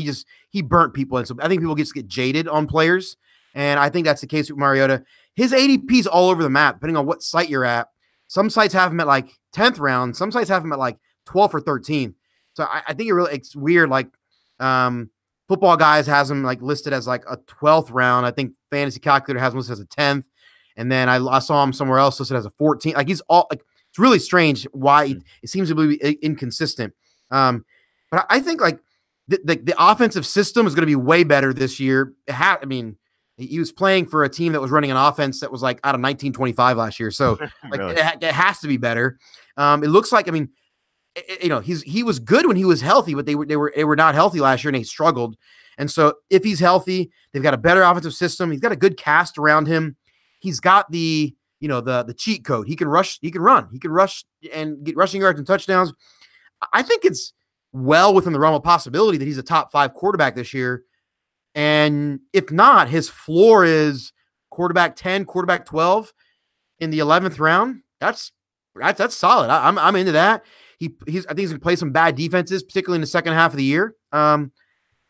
S2: he burnt people. And so I think people just get jaded on players. And I think that's the case with Mariota. His ADP is all over the map, depending on what site you're at. Some sites have him at like 10th round. Some sites have him at like 12th or 13th. So I think it's weird. Like Football Guys has him like listed as like a 12th round. I think Fantasy Calculator has him listed as a 10th. And then I saw him somewhere else listed as a 14th. Like it's really strange why it seems to be inconsistent. But I think like the offensive system is going to be way better this year. I mean, he was playing for a team that was running an offense that was like out of 1925 last year. So like really? it has to be better. It looks like, I mean, he was good when he was healthy, but they were not healthy last year and they struggled. And so if he's healthy, they've got a better offensive system. He's got a good cast around him. He's got the cheat code. He can rush, he can run, he can rush and get rushing yards and touchdowns. I think it's well within the realm of possibility that he's a top 5 quarterback this year. And if not, his floor is quarterback 10, quarterback 12 in the 11th round. That's solid. I'm into that. I think he's going to play some bad defenses, particularly in the second half of the year.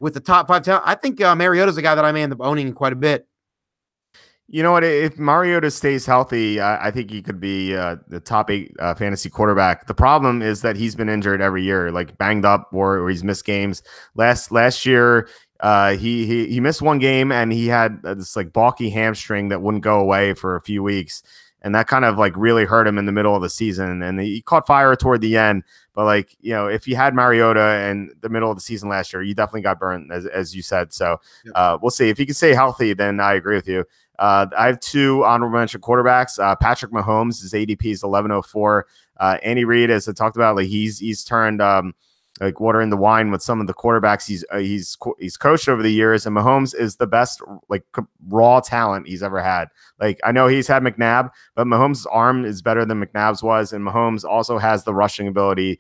S2: With the top 5 talent, I think Mariota's a guy that I may end up owning quite a bit.
S1: You know what? If Mariota stays healthy, I think he could be the top 8 fantasy quarterback. The problem is that he's been injured every year, like banged up or he's missed games. Last year, he missed one game and he had this like bulky hamstring that wouldn't go away for a few weeks. And that kind of like really hurt him in the middle of the season. And he caught fire toward the end. But like, if you had Mariota in the middle of the season last year, you definitely got burned, as you said. So we'll see. If he can stay healthy, then I agree with you. I have 2 honorable mention quarterbacks. Patrick Mahomes, his ADP is 1104. Andy Reid, as I talked about, like he's turned like watering the wine with some of the quarterbacks he's coached over the years, and Mahomes is the best like raw talent he's ever had. Like I know he's had McNabb, but Mahomes' arm is better than McNabb's was, and Mahomes also has the rushing ability.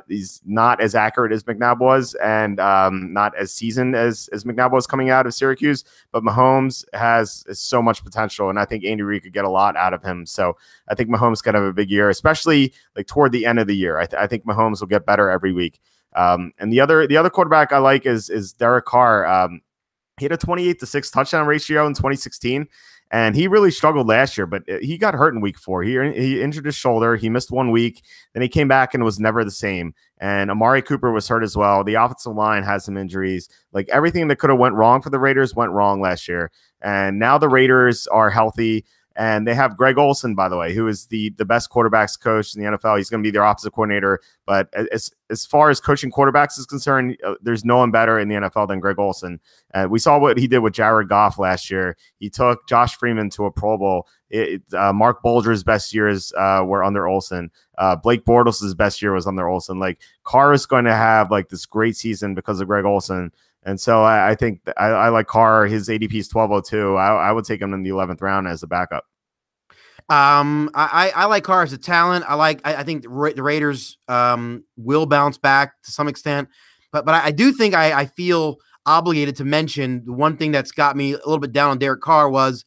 S1: He's not as accurate as McNabb was, and not as seasoned as McNabb was coming out of Syracuse. But Mahomes has so much potential, and I think Andy Reid could get a lot out of him. So I think Mahomes could have a big year, especially like toward the end of the year. I think Mahomes will get better every week. And the other quarterback I like is Derek Carr. He had a 28-6 touchdown ratio in 2016, and he really struggled last year, but he got hurt in week 4. He injured his shoulder. He missed 1 week. Then he came back and was never the same. And Amari Cooper was hurt as well. The offensive line has some injuries. Like everything that could have went wrong for the Raiders went wrong last year. And now the Raiders are healthy. And they have Greg Olsen, by the way, who is the best quarterbacks coach in the NFL. He's going to be their offensive coordinator. But as far as coaching quarterbacks is concerned, there's no one better in the NFL than Greg Olsen. We saw what he did with Jared Goff last year. He took Josh Freeman to a Pro Bowl. Mark Bulger's best years were under Olsen. Blake Bortles' best year was under Olsen. Like Carr is going to have like this great season because of Greg Olsen. And so I think I like Carr. His ADP is 1202. I would take him in the 11th round as a backup.
S2: I like Carr as a talent. I think the Raiders will bounce back to some extent, but I do think I feel obligated to mention the one thing that's got me a little bit down on Derek Carr was,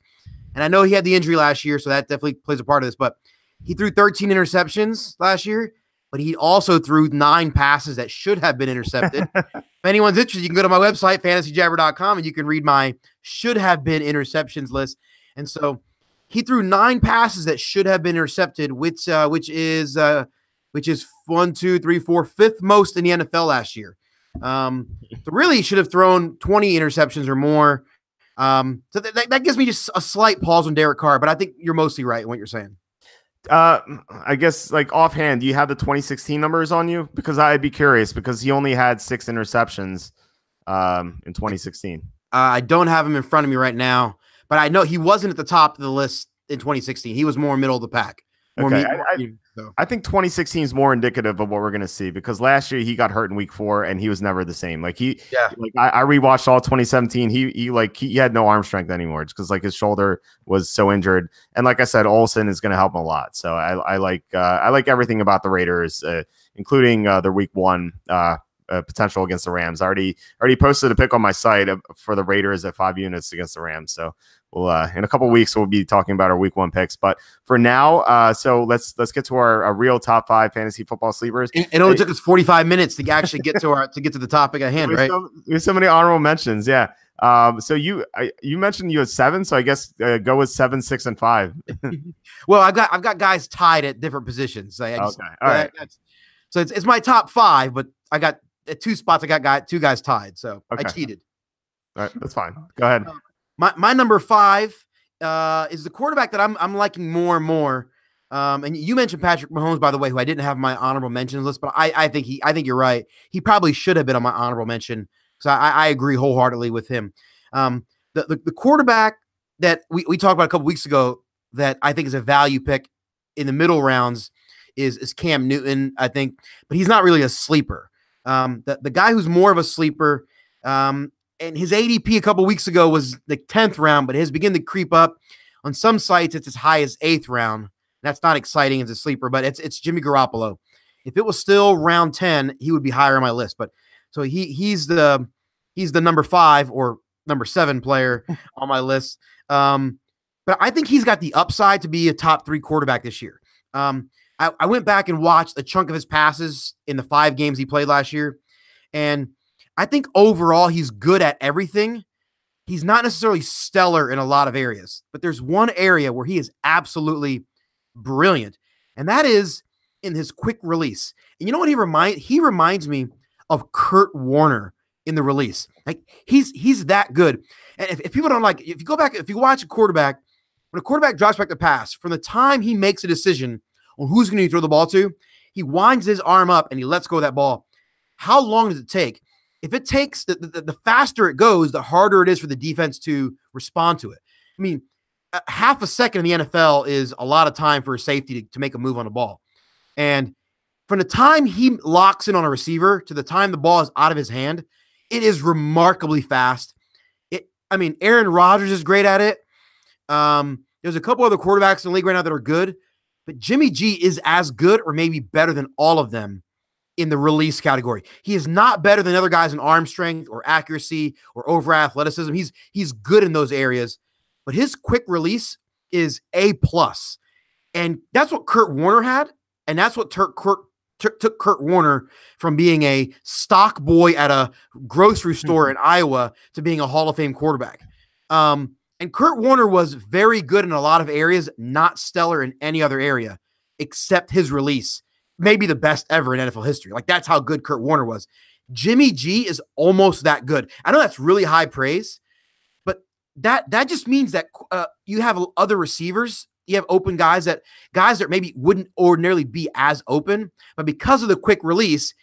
S2: and I know he had the injury last year, so that definitely plays a part of this, but he threw 13 interceptions last year, but he also threw 9 passes that should have been intercepted. If anyone's interested, you can go to my website, fantasyjabber.com, and you can read my should have been interceptions list. And so he threw 9 passes that should have been intercepted, which is 1, 2, 3, 4, 5th most in the NFL last year. So really he should have thrown 20 interceptions or more. So that gives me just a slight pause on Derek Carr, but I think you're mostly right in what you're saying.
S1: I guess like offhand, do you have the 2016 numbers on you? Because I'd be curious because he only had 6 interceptions in 2016.
S2: I don't have him in front of me right now, but I know he wasn't at the top of the list in 2016. He was more middle of the pack.
S1: Okay. I think 2016 is more indicative of what we're going to see because last year he got hurt in week 4 and he was never the same. Like I rewatched all 2017. He had no arm strength anymore just because like his shoulder was so injured. And like I said, Olsen is going to help him a lot. So I like everything about the Raiders, including their week 1 potential against the Rams. I already posted a pick on my site for the Raiders at 5 units against the Rams. So we'll in a couple of weeks we'll be talking about our week 1 picks. But for now, so let's get to our real top 5 fantasy football sleepers.
S2: It only took us 45 minutes to actually get to the topic at hand, right?
S1: We have so many honorable mentions, yeah. So you mentioned you had 7, so I guess go with 7, 6, and 5.
S2: Well, I've got guys tied at different positions.
S1: Okay, all right.
S2: So it's my top 5, but I got at 2 spots. I got 2 guys tied, so
S1: okay.
S2: I cheated.
S1: All right, that's fine. Go ahead.
S2: My number 5 is the quarterback that I'm liking more and more. And you mentioned Patrick Mahomes, by the way, who I didn't have my honorable mentions list, but I think you're right. He probably should have been on my honorable mention. So I agree wholeheartedly with him. The quarterback that we talked about a couple weeks ago that I think is a value pick in the middle rounds is Cam Newton, I think, but he's not really a sleeper. The guy who's more of a sleeper, and his ADP a couple weeks ago was the 10th round, but it has begun to creep up. On some sites, it's as high as 8th round. That's not exciting as a sleeper, but it's Jimmy Garoppolo. If it was still round 10, he would be higher on my list. But so he's the number 5 or number 7 player on my list. But I think he's got the upside to be a top 3 quarterback this year. I went back and watched a chunk of his passes in the 5 games he played last year, and I think overall he's good at everything. He's not necessarily stellar in a lot of areas, but there's one area where he is absolutely brilliant, and that is in his quick release. And you know what he reminds me of Kurt Warner in the release. Like he's that good. And if people don't like, if you watch a quarterback, when a quarterback drops back the pass, from the time he makes a decision on who's going to throw the ball to, he winds his arm up and he lets go of that ball. How long does it take? If it takes, the faster it goes, the harder it is for the defense to respond to it. I mean, half a second in the NFL is a lot of time for a safety to make a move on the ball. And from the time he locks in on a receiver to the time the ball is out of his hand, it is remarkably fast. Aaron Rodgers is great at it. There's a couple other quarterbacks in the league right now that are good, but Jimmy G is as good or maybe better than all of them in the release category. He is not better than other guys in arm strength or accuracy or over athleticism. He's good in those areas, but his quick release is A+. And that's what Kurt Warner had, and that's what took Kurt Warner from being a stock boy at a grocery store in Iowa to being a Hall of Fame quarterback. And Kurt Warner was very good in a lot of areas, not stellar in any other area, except his release. Maybe the best ever in NFL history. Like, that's how good Kurt Warner was. Jimmy G is almost that good. I know that's really high praise, but that just means that you have other receivers. You have open guys that maybe wouldn't ordinarily be as open, but because of the quick release,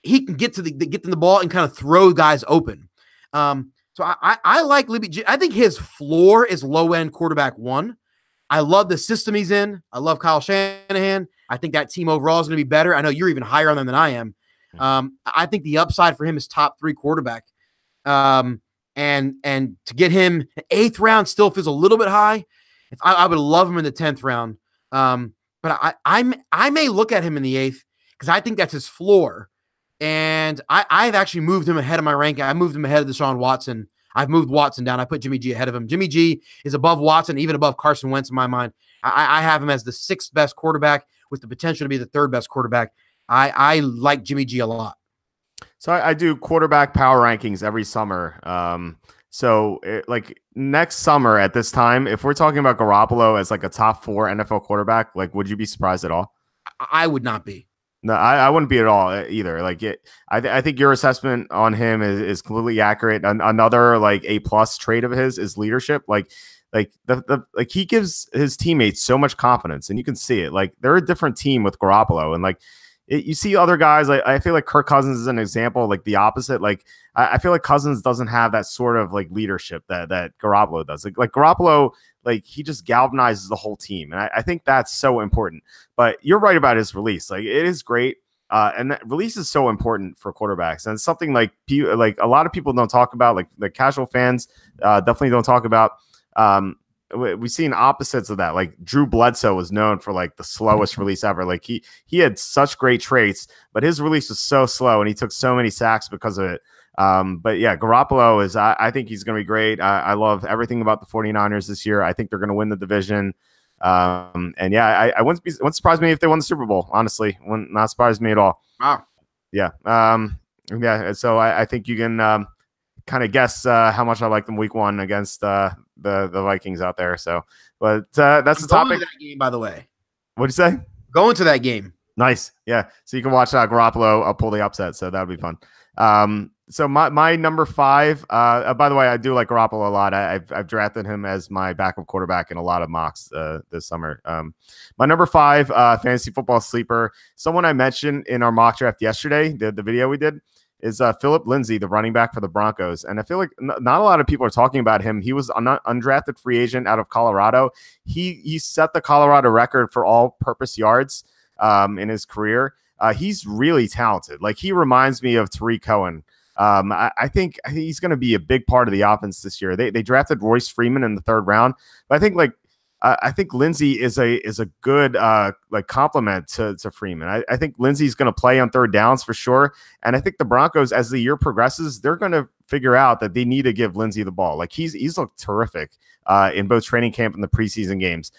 S2: he can get to the ball and kind of throw guys open. So I like Libby G. I think his floor is low end quarterback 1. I love the system he's in. I love Kyle Shanahan. I think that team overall is going to be better. I know you're even higher on them than I am. I think the upside for him is top 3 quarterback. And to get him 8th round still feels a little bit high. I would love him in the 10th round. But I may look at him in the 8th because I think that's his floor. And I've actually moved him ahead of my ranking. I moved him ahead of Deshaun Watson. I've moved Watson down. I put Jimmy G ahead of him. Jimmy G is above Watson, even above Carson Wentz in my mind. I have him as the 6th best quarterback with the potential to be the 3rd best quarterback. I like Jimmy G a lot.
S1: So I do quarterback power rankings every summer. Like next summer at this time, if we're talking about Garoppolo as like a top 4 NFL quarterback, like, would you be surprised at all?
S2: I would not be.
S1: No, I wouldn't be at all either. Like I think your assessment on him is completely accurate. Another like A+ trait of his is leadership. Like he gives his teammates so much confidence, and you can see it. Like, they're a different team with Garoppolo, and like you see other guys. I feel like Kirk Cousins is an example, like the opposite. Like I feel like Cousins doesn't have that sort of like leadership that Garoppolo does. Like Garoppolo, like, he just galvanizes the whole team. And I think that's so important. But you're right about his release. Like, it is great. And that release is so important for quarterbacks. And it's something like a lot of people don't talk about, like the casual fans definitely don't talk about. We've seen opposites of that. Like, Drew Bledsoe was known for like the slowest release ever. Like, he had such great traits, but his release was so slow and he took so many sacks because of it. But yeah, Garoppolo is, I think he's going to be great. I love everything about the 49ers this year. I think they're going to win the division. And yeah, I wouldn't surprise me if they won the Super Bowl, honestly. Wouldn't not surprise me at all.
S2: Wow.
S1: Yeah. Yeah. So I think you can, kind of guess, how much I like them week 1 against, the Vikings out there. So, but, that's the topic.
S2: That game, by the way.
S1: What'd you say?
S2: Going to that game.
S1: Nice. Yeah. So you can watch Garoppolo pull the upset. So that'd be fun. So my number 5, by the way, I do like Garoppolo a lot. I've drafted him as my backup quarterback in a lot of mocks this summer. My number 5 fantasy football sleeper, someone I mentioned in our mock draft yesterday, the video we did, is Philip Lindsay, the running back for the Broncos. And I feel like not a lot of people are talking about him. He was an undrafted free agent out of Colorado. He set the Colorado record for all-purpose yards in his career. He's really talented. Like, he reminds me of Tariq Cohen. I think he's going to be a big part of the offense this year. They drafted Royce Freeman in the 3rd round, but I think Lindsay is a good like complement to Freeman. I think Lindsay's going to play on 3rd downs for sure, and I think the Broncos, as the year progresses, they're going to figure out that they need to give Lindsay the ball. Like, he's looked terrific in both training camp and the preseason games.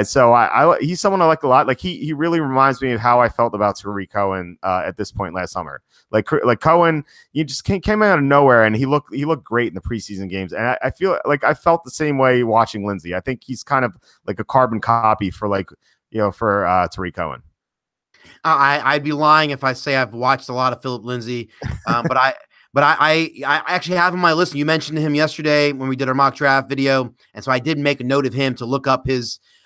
S1: So he's someone I like a lot. Like, he really reminds me of how I felt about Tariq Cohen at this point last summer. Like Cohen, he just came out of nowhere, and he looked great in the preseason games. And I feel like I felt the same way watching Lindsay. I think he's kind of like a carbon copy for Tariq Cohen.
S2: I'd be lying if I say I've watched a lot of Philip Lindsay, but I actually have him on my list. You mentioned him yesterday when we did our mock draft video, and so I did make a note of him to look up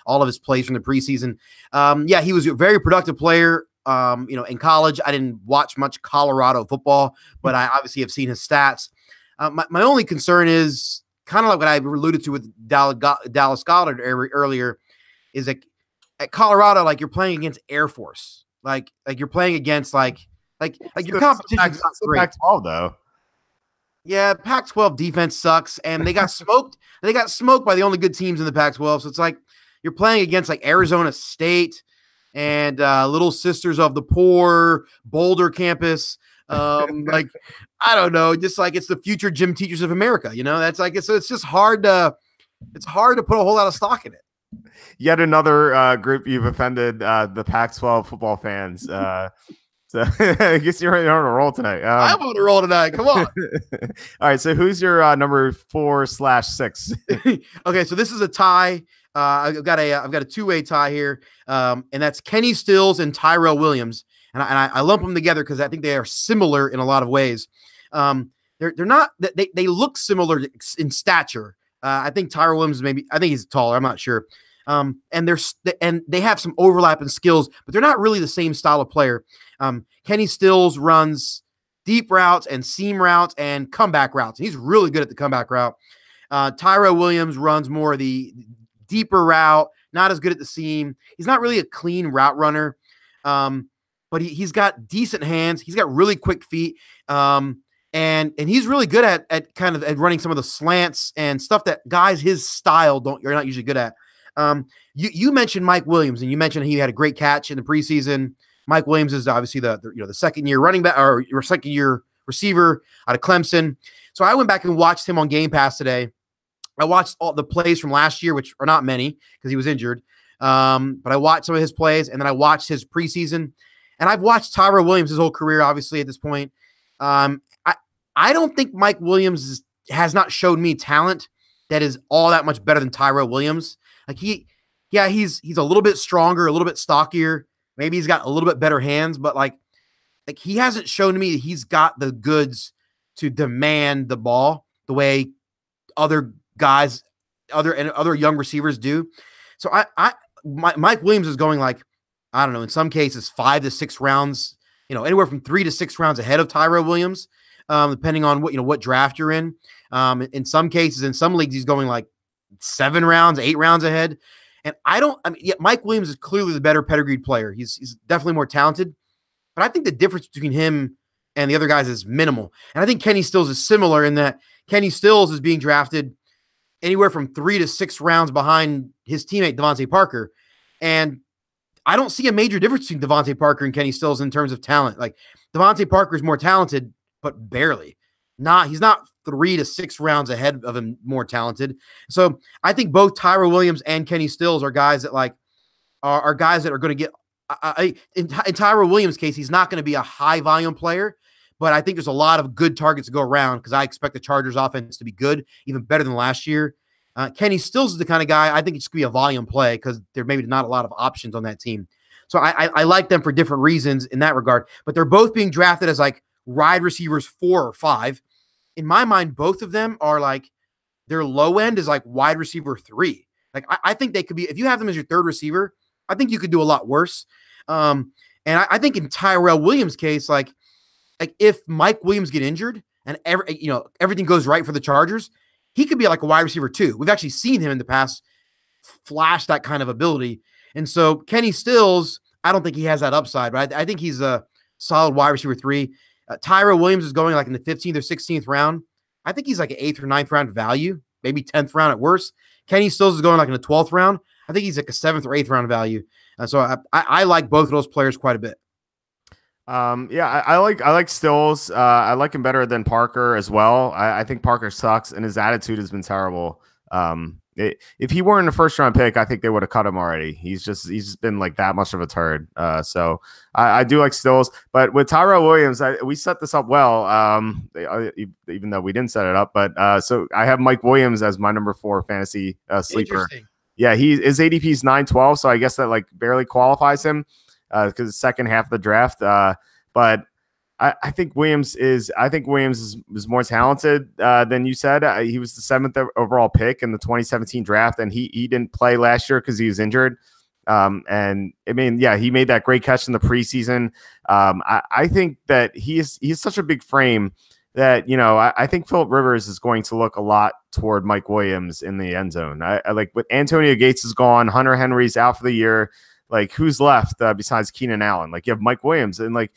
S2: all of his plays from the preseason. Yeah, he was a very productive player. In college, I didn't watch much Colorado football, but I obviously have seen his stats. My only concern is kind of like what I alluded to with Dallas Goedert earlier, is that at Colorado, like, you're playing against Air Force. Like you're playing against like your
S1: Pac-
S2: competition's not
S1: it's the
S2: great.
S1: Pac-12 though.
S2: Yeah, Pac-12 defense sucks, and they got smoked. They got smoked by the only good teams in the Pac-12. So it's like you're playing against like Arizona State and Little Sisters of the Poor, Boulder campus. Like I don't know, just like it's the future gym teachers of America. You know, that's like it's just hard to put a whole lot of stock in it.
S1: Yet another group you've offended, the Pac-12 football fans. So I guess you're on a roll tonight.
S2: I'm on a roll tonight. Come on.
S1: All right. So who's your number 4/6?
S2: Okay, so this is a tie. I've got a two-way tie here, and that's Kenny Stills and Tyrell Williams, and I lump them together because I think they are similar in a lot of ways. They're not they look similar in stature. I think Tyrell Williams I think he's taller. I'm not sure. And they have some overlap in skills, but they're not really the same style of player. Kenny Stills runs deep routes and seam routes and comeback routes. He's really good at the comeback route. Tyrell Williams runs more of the deeper route, not as good at the seam. He's not really a clean route runner, but he's got decent hands. He's got really quick feet, and he's really good at kind of at running some of the slants and stuff that guys his style you're not usually good at. You mentioned Mike Williams, and you mentioned he had a great catch in the preseason. Mike Williams is obviously the second year running back or your second year receiver out of Clemson. So I went back and watched him on Game Pass today. I watched all the plays from last year, which are not many because he was injured. But I watched some of his plays, and then I watched his preseason. And I've watched Tyrell Williams his whole career, obviously, at this point. I don't think Mike Williams has not showed me talent that is all that much better than Tyrell Williams. Like he's a little bit stronger, a little bit stockier. Maybe he's got a little bit better hands, but like he hasn't shown me that he's got the goods to demand the ball the way other guys, other young receivers do. So Mike Williams is going like, I don't know, in some cases 5 to 6 rounds, anywhere from 3 to 6 rounds ahead of Tyrell Williams, depending on what draft you're in. In some cases, in some leagues, he's going like 7 rounds, 8 rounds ahead. And Mike Williams is clearly the better pedigreed player. He's definitely more talented, but I think the difference between him and the other guys is minimal. And I think Kenny Stills is similar in that Kenny Stills is being drafted anywhere from 3 to 6 rounds behind his teammate Devontae Parker. And I don't see a major difference between Devontae Parker and Kenny Stills in terms of talent. Like Devontae Parker is more talented, but barely. He's not 3 to 6 rounds ahead of him, more talented. So I think both Tyrell Williams and Kenny Stills are guys that are guys that are going to get. In Tyrell Williams' case, he's not going to be a high volume player, but I think there's a lot of good targets to go around because I expect the Chargers offense to be good, even better than last year. Kenny Stills is the kind of guy I think it's going to be a volume play because there maybe not a lot of options on that team. So I like them for different reasons in that regard, but they're both being drafted as like wide receivers 4 or 5. In my mind, both of them are like their low end is like wide receiver 3. Like I think they could be, if you have them as your third receiver, I think you could do a lot worse. And I think in Tyrell Williams' case, like if Mike Williams get injured and everything goes right for the Chargers, he could be like a wide receiver 2. We've actually seen him in the past flash that kind of ability. And so Kenny Stills, I don't think he has that upside, but I think he's a solid wide receiver 3. Tyrell Williams is going like in the 15th or 16th round. I think he's like an 8th or 9th round value, maybe 10th round at worst. Kenny Stills is going like in the 12th round. I think he's like a 7th or 8th round value. So I like both of those players quite a bit.
S1: I like Stills. I like him better than Parker as well. I think Parker sucks and his attitude has been terrible. If he weren't a first round pick, I think they would have cut him already. He's just been like that much of a turd. So I do like Stills, but with Tyrell Williams, we set this up well. Even though we didn't set it up, but so I have Mike Williams as my number 4 fantasy sleeper. Yeah, his ADP is 912, so I guess that like barely qualifies him because it's second half of the draft. But I think Williams is more talented than you said. He was the 7th overall pick in the 2017 draft, and he didn't play last year because he was injured. And I mean, yeah, he made that great catch in the preseason. I think that he's such a big frame that, I think Phillip Rivers is going to look a lot toward Mike Williams in the end zone. I like with Antonio Gates is gone, Hunter Henry's out for the year. like who's left besides Keenan Allen? Like you have Mike Williams, and like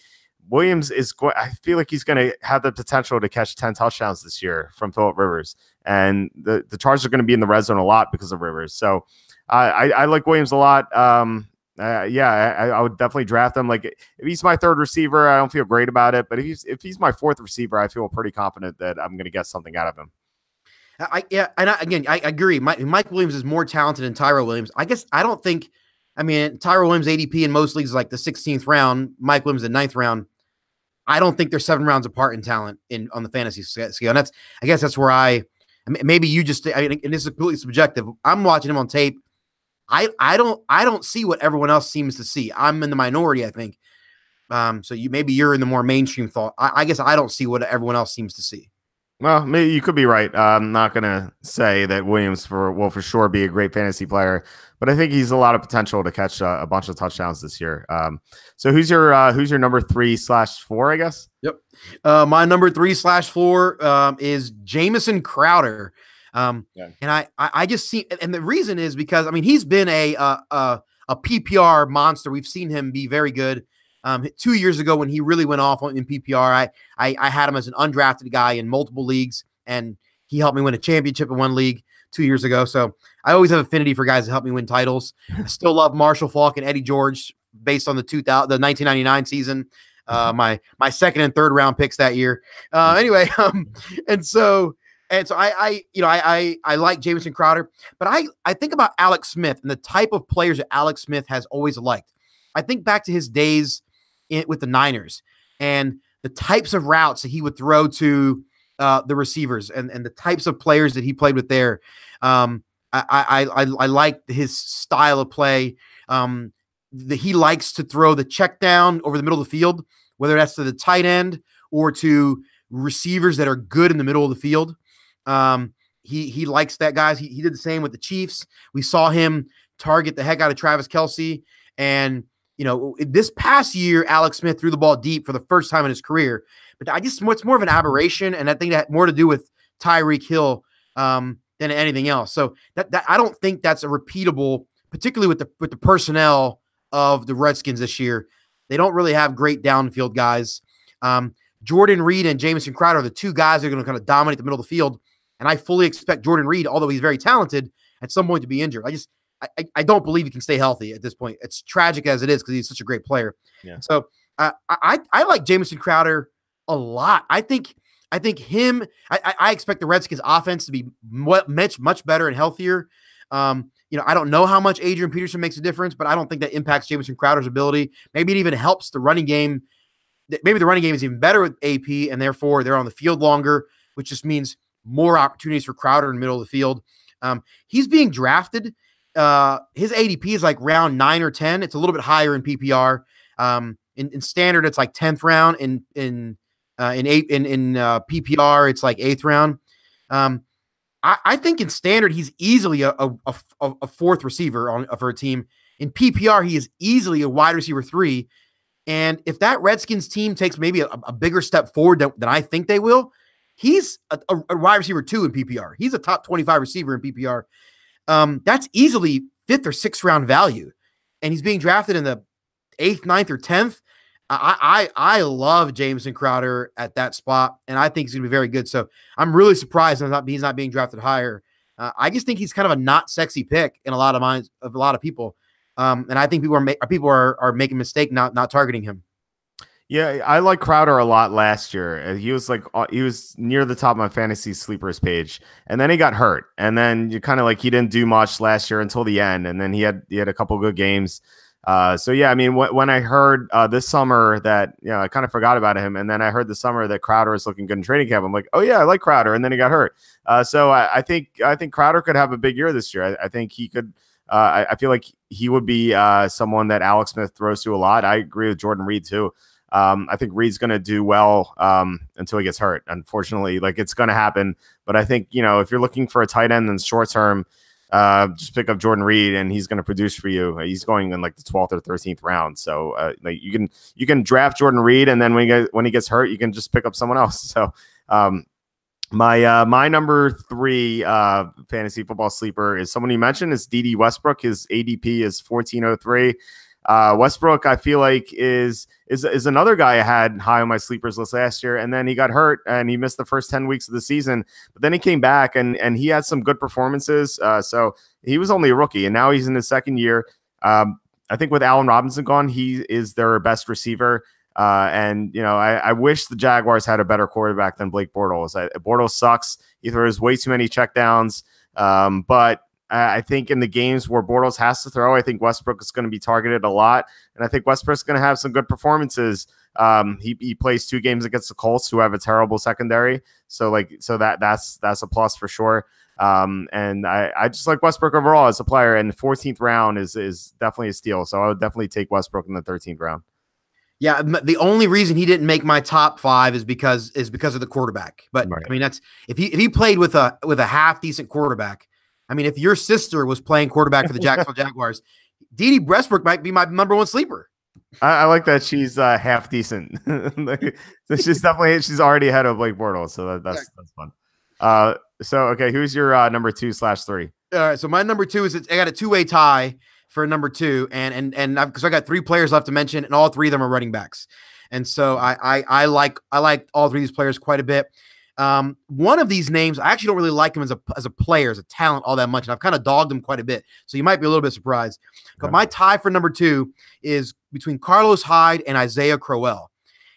S1: Williams is I feel like he's going to have the potential to catch 10 touchdowns this year from Phillip Rivers, and the Chargers are going to be in the red zone a lot because of Rivers. So I like Williams a lot. I would definitely draft him. Like if he's my third receiver, I don't feel great about it, but if he's my fourth receiver, I feel pretty confident that I'm going to get something out of him.
S2: I agree. Mike Williams is more talented than Tyrell Williams. Tyrell Williams ADP in most leagues is like the 16th round. Mike Williams the 9th round. I don't think they're 7 rounds apart in talent on the fantasy scale. And I guess that's where maybe you just, and this is completely subjective. I'm watching him on tape. I don't see what everyone else seems to see. I'm in the minority, I think. So you're in the more mainstream thought. I guess I don't see what everyone else seems to see.
S1: Well, maybe you could be right. I'm not going to say that Williams will for sure be a great fantasy player, but I think he's a lot of potential to catch a bunch of touchdowns this year. So who's your number 3/4, I guess?
S2: Yep. My number 3/4 is Jamison Crowder. And I just see, and the reason is because he's been a PPR monster. We've seen him be very good. 2 years ago when he really went off in PPR, I had him as an undrafted guy in multiple leagues, and he helped me win a championship in one league 2 years ago. So I always have affinity for guys that help me win titles. I still love Marshall Faulk and Eddie George based on the 1999 season. My second and third round picks that year. Anyway, so I like Jamison Crowder, but I think about Alex Smith and the type of players that Alex Smith has always liked. I think back to his days with the Niners and the types of routes that he would throw to the receivers and the types of players that he played with there. I like his style of play. He likes to throw the check down over the middle of the field, whether that's to the tight end or to receivers that are good in the middle of the field. He likes that, guys. He did the same with the Chiefs. We saw him target the heck out of Travis Kelce. And, this past year, Alex Smith threw the ball deep for the first time in his career. But it's more of an aberration, and I think that had more to do with Tyreek Hill than anything else. So that I don't think that's a repeatable, particularly with the personnel of the Redskins this year. They don't really have great downfield guys. Jordan Reed and Jamison Crowder are the two guys that are going to kind of dominate the middle of the field. And I fully expect Jordan Reed, although he's very talented, at some point to be injured. I don't believe he can stay healthy at this point. It's tragic as it is because he's such a great player. Yeah. So I like Jamison Crowder a lot. I think him. I expect the Redskins offense to be much better and healthier. I don't know how much Adrian Peterson makes a difference, but I don't think that impacts Jamison Crowder's ability. Maybe it even helps the running game. Maybe the running game is even better with AP, and therefore they're on the field longer, which just means more opportunities for Crowder in the middle of the field. He's being drafted. His ADP is like round 9 or 10. It's a little bit higher in PPR. In standard, it's like 10th round. In PPR, it's like 8th round. I think in standard, he's easily a fourth receiver for a team. In PPR, he is easily a wide receiver 3. And if that Redskins team takes maybe a bigger step forward than I think they will, he's a wide receiver 2 in PPR. He's a top 25 receiver in PPR. That's easily 5th or 6th round value. And he's being drafted in the 8th, 9th, or 10th. I love Jamison Crowder at that spot, and I think he's going to be very good. So I'm really surprised he's not being drafted higher. I just think he's kind of a not sexy pick in a lot of minds of a lot of people. And I think people are making a mistake not targeting him.
S1: Yeah, I like Crowder a lot last year. He was near the top of my fantasy sleepers page, and then he got hurt, and then you kind of he didn't do much last year until the end, and then he had a couple good games. So yeah, when I heard this summer that I kind of forgot about him, and then I heard this summer that Crowder is looking good in training camp. I'm like, oh yeah, I like Crowder, and then he got hurt. So I think Crowder could have a big year this year. I think he could. I feel like he would be someone that Alex Smith throws to a lot. I agree with Jordan Reed too. I think Reed's going to do well until he gets hurt. Unfortunately, it's going to happen. But I think, if you're looking for a tight end in the short term, just pick up Jordan Reed and he's going to produce for you. He's going in the 12th or 13th round. So you can draft Jordan Reed, and then when he gets hurt, you can just pick up someone else. So My number three fantasy football sleeper is someone you mentioned is D.D. Westbrook. His ADP is 1403. Westbrook, I feel like is another guy I had high on my sleepers list last year, and then he got hurt and he missed the first 10 weeks of the season. But then he came back and he had some good performances. So he was only a rookie, and now he's in his second year. I think with Allen Robinson gone, he is their best receiver. And I wish the Jaguars had a better quarterback than Blake Bortles. Bortles sucks. He throws way too many checkdowns. But I think in the games where Bortles has to throw, I think Westbrook is going to be targeted a lot, and I think Westbrook's going to have some good performances. He plays 2 games against the Colts, who have a terrible secondary, so that's a plus for sure. And I just like Westbrook overall as a player, and the 14th round is definitely a steal. So I would definitely take Westbrook in the 13th round.
S2: Yeah, the only reason he didn't make my top 5 is because of the quarterback. But
S1: Right.
S2: I mean, that's if he played with a half decent quarterback. I mean, if your sister was playing quarterback for the Jacksonville Jaguars, D.D. Westbrook might be my number 1 sleeper.
S1: I like that she's half decent. She's already ahead of Blake Bortles, so that's fun. So okay, who's your number 2/3?
S2: All right, so my number 2 is I got a 2-way tie for number 2, and because I got 3 players left to mention, and all 3 of them are running backs, and so I like all 3 of these players quite a bit. One of these names, I actually don't really like him as a player, as a talent, all that much, and I've kind of dogged him quite a bit, so you might be a little bit surprised. But my tie for number 2 is between Carlos Hyde and Isaiah Crowell.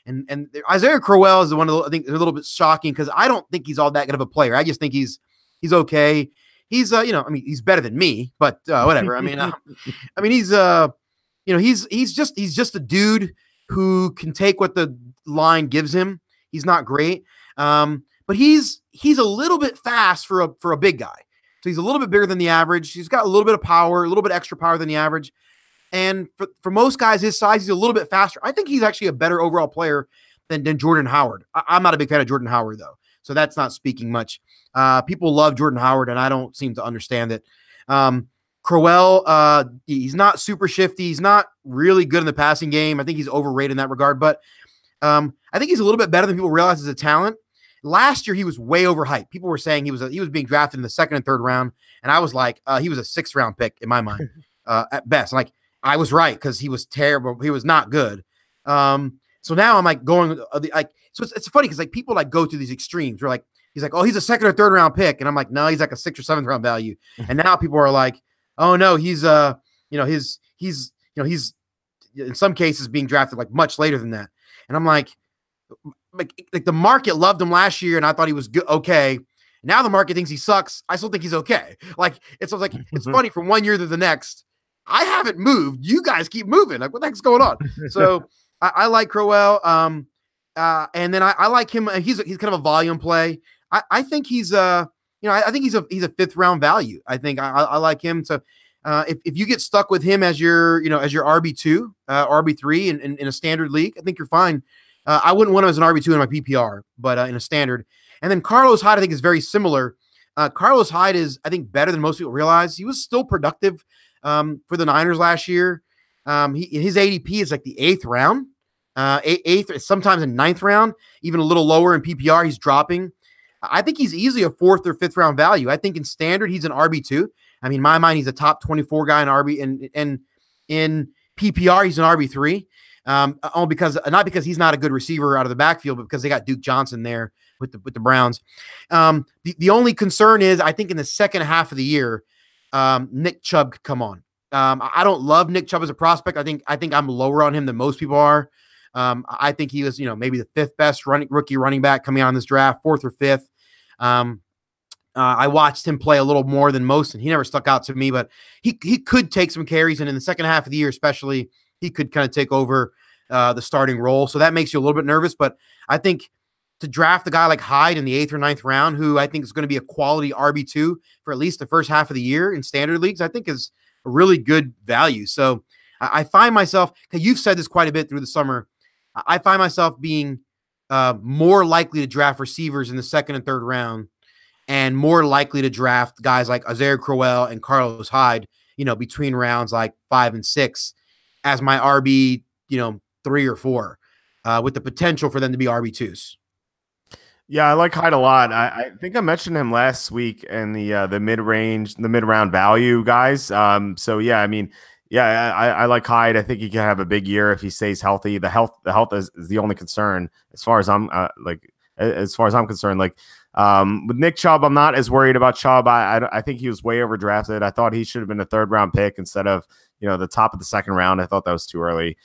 S2: And Isaiah Crowell is the one I think is a little bit shocking because I don't think he's all that good of a player. I just think he's okay. He's I mean, he's better than me, but whatever. I mean, he's just a dude who can take what the line gives him. He's not great, but he's a little bit fast for a big guy. So he's a little bit bigger than the average. He's got a little bit of power, a little bit extra power than the average. And for most guys his size, he's a little bit faster. I think he's actually a better overall player than Jordan Howard. I'm not a big fan of Jordan Howard, though, so that's not speaking much. People love Jordan Howard, and I don't seem to understand it. Crowell, he's not super shifty. He's not really good in the passing game. I think he's overrated in that regard, but I think he's a little bit better than people realize as a talent. Last year, he was way overhyped. People were saying he was being drafted in the 2nd and 3rd round, and I was like, he was a 6th round pick in my mind at best. Like, I was right because he was terrible. He was not good. So now I'm like going like, so it's funny because like people like go through these extremes. We're like, he's like, oh, he's a 2nd or 3rd round pick, and I'm like, no, he's like a 6th or 7th round value. And now people are like, oh no, he's he's in some cases being drafted like much later than that. And I'm like the market loved him last year, and I thought he was good, okay. Now the market thinks he sucks. I still think he's okay. Like it's funny from one year to the next. I haven't moved. You guys keep moving. Like, what the heck's going on? So I like Crowell. And then I like him. He's kind of a volume play. I think he's I think he's a 5th round value. I think I like him. So if you get stuck with him as your RB2, RB3 in a standard league, I think you're fine. I wouldn't want him as an RB2 in my PPR, but in a standard. And then Carlos Hyde, I think, is very similar. Carlos Hyde is, I think, better than most people realize. He was still productive for the Niners last year. His ADP is like the 8th round, 8th, sometimes in 9th round, even a little lower in PPR. He's dropping. I think he's easily a 4th or 5th round value. I think in standard, he's an RB2. I mean, in my mind, he's a top 24 guy in RB, and in PPR, he's an RB3. Only because not because he's not a good receiver out of the backfield, but because they got Duke Johnson there with the Browns. The only concern is I think in the second half of the year, Nick Chubb could come on. I don't love Nick Chubb as a prospect. I think I'm lower on him than most people are. I think he was, maybe the 5th best rookie running back coming out in this draft, 4th or 5th. I watched him play a little more than most, and he never stuck out to me, but he could take some carries, and in the second half of the year, especially, he could kind of take over the starting role. So that makes you a little bit nervous, but I think to draft a guy like Hyde in the 8th or 9th round, who I think is going to be a quality RB2 for at least the first half of the year in standard leagues, I think is a really good value. So I find myself, because you've said this quite a bit through the summer, I find myself being more likely to draft receivers in the 2nd and 3rd round, and more likely to draft guys like Isaiah Crowell and Carlos Hyde, between rounds like 5 and 6 as my RB, 3 or 4, with the potential for them to be RB2s.
S1: Yeah, I like Hyde a lot. I think I mentioned him last week in the mid range, the mid round value guys. So yeah, I mean, yeah, I like Hyde. I think he can have a big year if he stays healthy. The health is the only concern as far as I'm as far as I'm concerned. Like with Nick Chubb, I'm not as worried about Chubb. I think he was way overdrafted. I thought he should have been a third round pick instead of the top of the second round. I thought that was too early.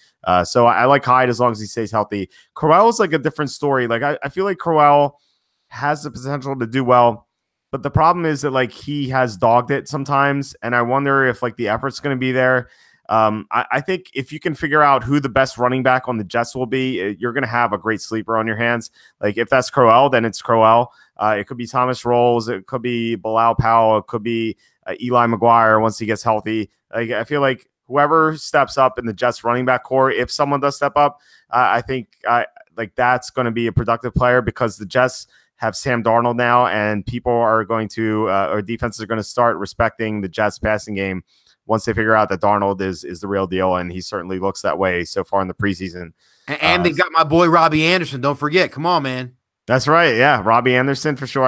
S1: So I like Hyde as long as he stays healthy. Crowell is like a different story. Like I feel like Crowell has the potential to do well, but the problem is that like he has dogged it sometimes, and I wonder if like the effort's going to be there. I think if you can figure out who the best running back on the Jets will be, you're going to have a great sleeper on your hands. Like if that's Crowell, then it's Crowell. It could be Thomas Rolls, it could be Bilal Powell, it could be Eli McGuire once he gets healthy. Like I feel like whoever steps up in the Jets running back core, if someone does step up, I think like that's going to be a productive player because the Jets have Sam Darnold now, and people are going to or defenses are going to start respecting the Jets passing game once they figure out that Darnold is the real deal, and he certainly looks that way so far in the preseason.
S2: And they got my boy Robbie Anderson. Don't forget. Come on, man.
S1: That's right. Yeah, Robbie Anderson for sure.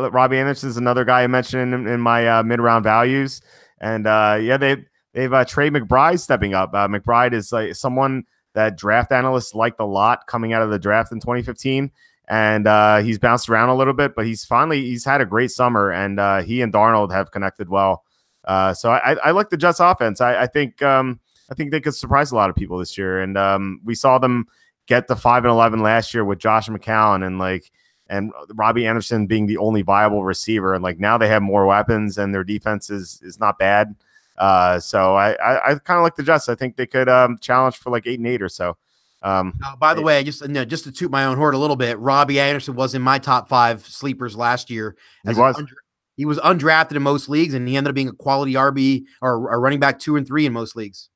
S1: Robbie Anderson is another guy I mentioned in my mid round values, and yeah, they've Trey McBride stepping up. McBride is like someone that draft analysts liked a lot coming out of the draft in 2015. And he's bounced around a little bit, but he's had a great summer, and he and Darnold have connected well. So I like the Jets offense. I think they could surprise a lot of people this year. And we saw them get to 5-11 last year with Josh McCown and Robbie Anderson being the only viable receiver. And like now they have more weapons, and their defense is not bad. So I kind of like the Jets. I think they could challenge for like 8-8 or so.
S2: By the way, just to toot my own horn a little bit, Robbie Anderson was in my top 5 sleepers last year. He was undrafted in most leagues, and he ended up being a quality RB or a running back 2 and 3 in most leagues.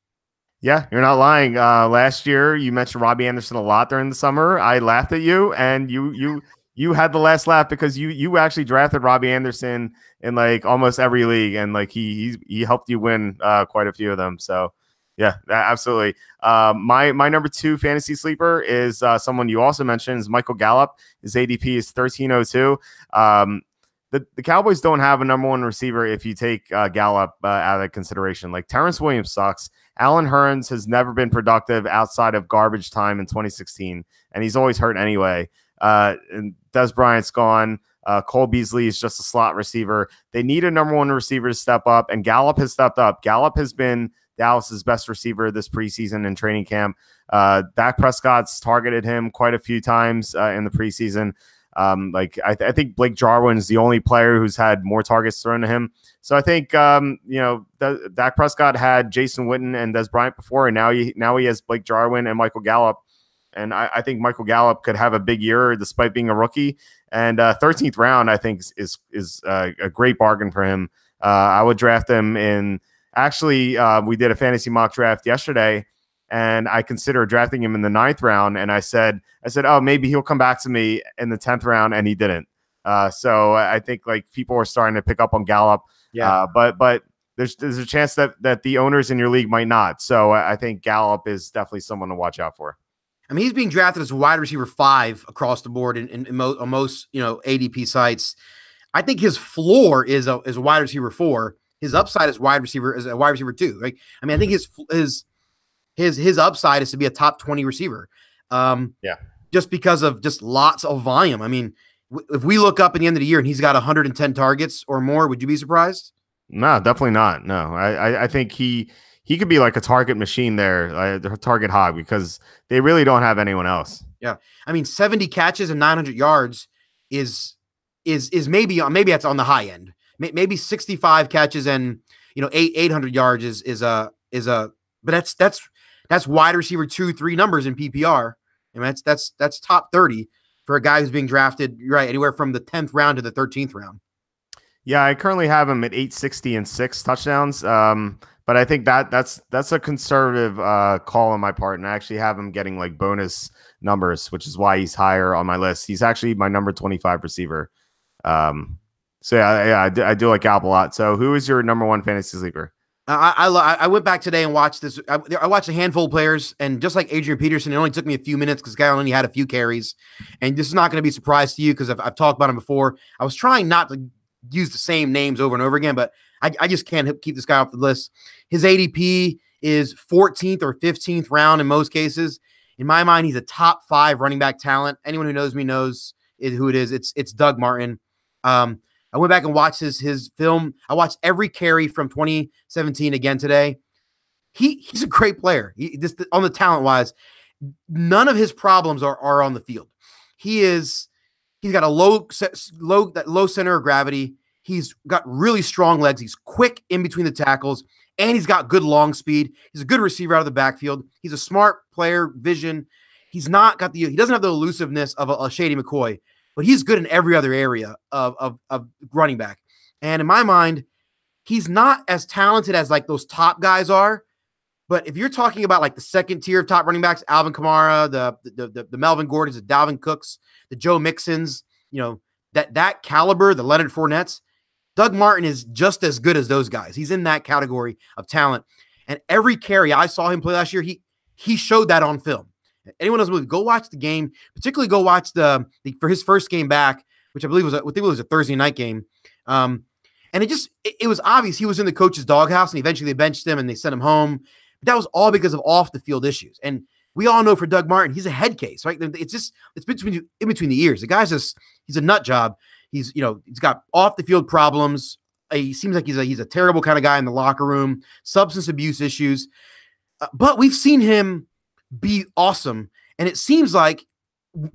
S1: Yeah, you're not lying. Last year, you mentioned Robbie Anderson a lot during the summer. I laughed at you, and you had the last laugh because you actually drafted Robbie Anderson in like almost every league, and like he helped you win quite a few of them. So. Yeah, absolutely. My number 2 fantasy sleeper is someone you also mentioned is Michael Gallup. His ADP is 1302. The Cowboys don't have a number 1 receiver if you take Gallup out of consideration. Like Terrence Williams sucks. Alan Hearns has never been productive outside of garbage time in 2016, and he's always hurt anyway. And Des Bryant's gone. Cole Beasley is just a slot receiver. They need a number 1 receiver to step up, and Gallup has stepped up. Gallup has been Dallas's best receiver this preseason in training camp. Dak Prescott's targeted him quite a few times in the preseason. I think Blake Jarwin is the only player who's had more targets thrown to him. So I think Dak Prescott had Jason Witten and Des Bryant before, and now he has Blake Jarwin and Michael Gallup. And I think Michael Gallup could have a big year despite being a rookie. And 13th round, I think, is a great bargain for him. I would draft him in. Actually, we did a fantasy mock draft yesterday, and I considered drafting him in the 9th round. And I said, oh, maybe he'll come back to me in the 10th round, and he didn't. So I think like people are starting to pick up on Gallup. Yeah. But there's a chance that the owners in your league might not. So I think Gallup is definitely someone to watch out for.
S2: I mean, he's being drafted as a wide receiver 5 across the board in most ADP sites. I think his floor is a wide receiver 4. His upside is a wide receiver 2. Right? I mean, I think his upside is to be a top 20 receiver. Just because of just lots of volume. I mean, if we look up at the end of the year and he's got 110 targets or more, would you be surprised?
S1: No, definitely not. No, I think he could be like a target machine there, a target hog, because they really don't have anyone else.
S2: Yeah, I mean, 70 catches and 900 yards is maybe that's on the high end. Maybe 65 catches and 800 yards is but that's wide receiver 2-3 numbers in PPR. I mean, that's top 30 for a guy who's being drafted anywhere from the 10th round to the 13th round.
S1: Yeah, I currently have him at 860 and 6 touchdowns. But I think that's a conservative call on my part, and I actually have him getting like bonus numbers, which is why he's higher on my list. He's actually my number 25 receiver. So yeah, I do like Gallup a lot. So who is your number 1 fantasy sleeper?
S2: I went back today and watched this. I watched a handful of players, and just like Adrian Peterson, it only took me a few minutes because guy only had a few carries. And this is not going to be a surprise to you because I've talked about him before. I was trying not to use the same names over and over again, but I just can't keep this guy off the list. His ADP is 14th or 15th round in most cases. In my mind, he's a top 5 running back talent. Anyone who knows me knows who it is. It's Doug Martin. I went back and watched his film. I watched every carry from 2017 again today. He's a great player. Just on the talent wise, none of his problems are on the field. He's got a low center of gravity. He's got really strong legs. He's quick in between the tackles, and he's got good long speed. He's a good receiver out of the backfield. He's a smart player, vision. He doesn't have the elusiveness of a Shady McCoy, but he's good in every other area of running back. And in my mind, he's not as talented as like those top guys are. But if you're talking about like the second tier of top running backs, Alvin Kamara, the Melvin Gordons, the Dalvin Cooks, the Joe Mixons, that caliber, the Leonard Fournettes, Doug Martin is just as good as those guys. He's in that category of talent. And every carry I saw him play last year, he showed that on film. Anyone else, go watch the game, particularly go watch for his first game back, which I believe was a Thursday night game. And it was obvious he was in the coach's doghouse, and eventually they benched him and they sent him home. But that was all because of off the field issues. And we all know for Doug Martin, he's a head case, right? It's in between the ears. The guy's he's a nut job. He's got off the field problems. He seems like he's a terrible kind of guy in the locker room, substance abuse issues. But we've seen him be awesome. And it seems like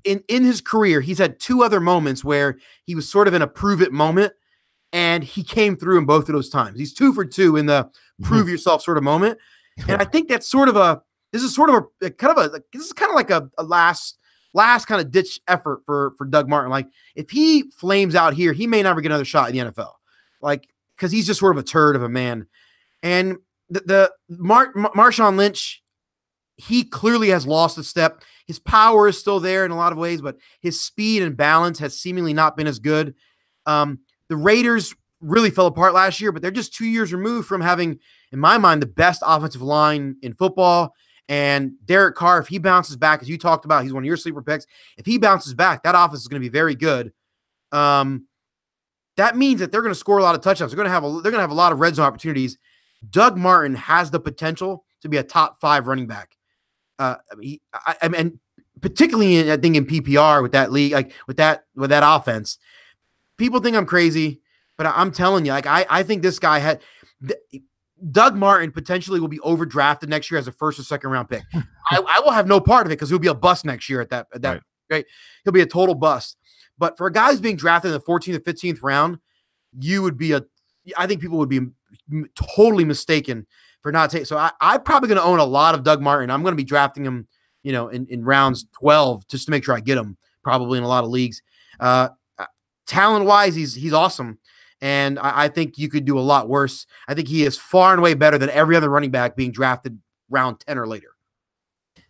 S2: in his career, he's had 2 other moments where he was sort of in a prove it moment, and he came through in both of those times. He's 2 for 2 in the prove yourself sort of moment. And I think that's this is kind of like a last kind of ditch effort for Doug Martin. Like if he flames out here, he may never get another shot in the NFL, like, cause he's just sort of a turd of a man. And Marshawn Lynch, he clearly has lost a step. His power is still there in a lot of ways, but his speed and balance has seemingly not been as good. The Raiders really fell apart last year, but they're just 2 years removed from having, in my mind, the best offensive line in football. And Derek Carr, if he bounces back, as you talked about, he's one of your sleeper picks. If he bounces back, that offense is going to be very good. That means that they're going to score a lot of touchdowns. They're going to have a lot of red zone opportunities. Doug Martin has the potential to be a top 5 running back. I mean, particularly I think in PPR with that league, like with that offense. People think I'm crazy, but I'm telling you, like I think this guy had. Doug Martin potentially will be overdrafted next year as a 1st or 2nd round pick. I will have no part of it because he'll be a bust next year at that right. He'll be a total bust. But for a guy who's being drafted in the 14th or 15th round, I think people would be totally mistaken for not taking. So I'm probably going to own a lot of Doug Martin. I'm going to be drafting him, in rounds 12 just to make sure I get him, probably in a lot of leagues. Talent wise, he's awesome. And I think you could do a lot worse. I think he is far and away better than every other running back being drafted round 10 or later.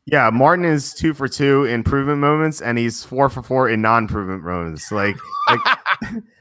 S1: Yeah, Martin is 2 for 2 in improvement moments, and he's 4 for 4 in non-improvement moments. Like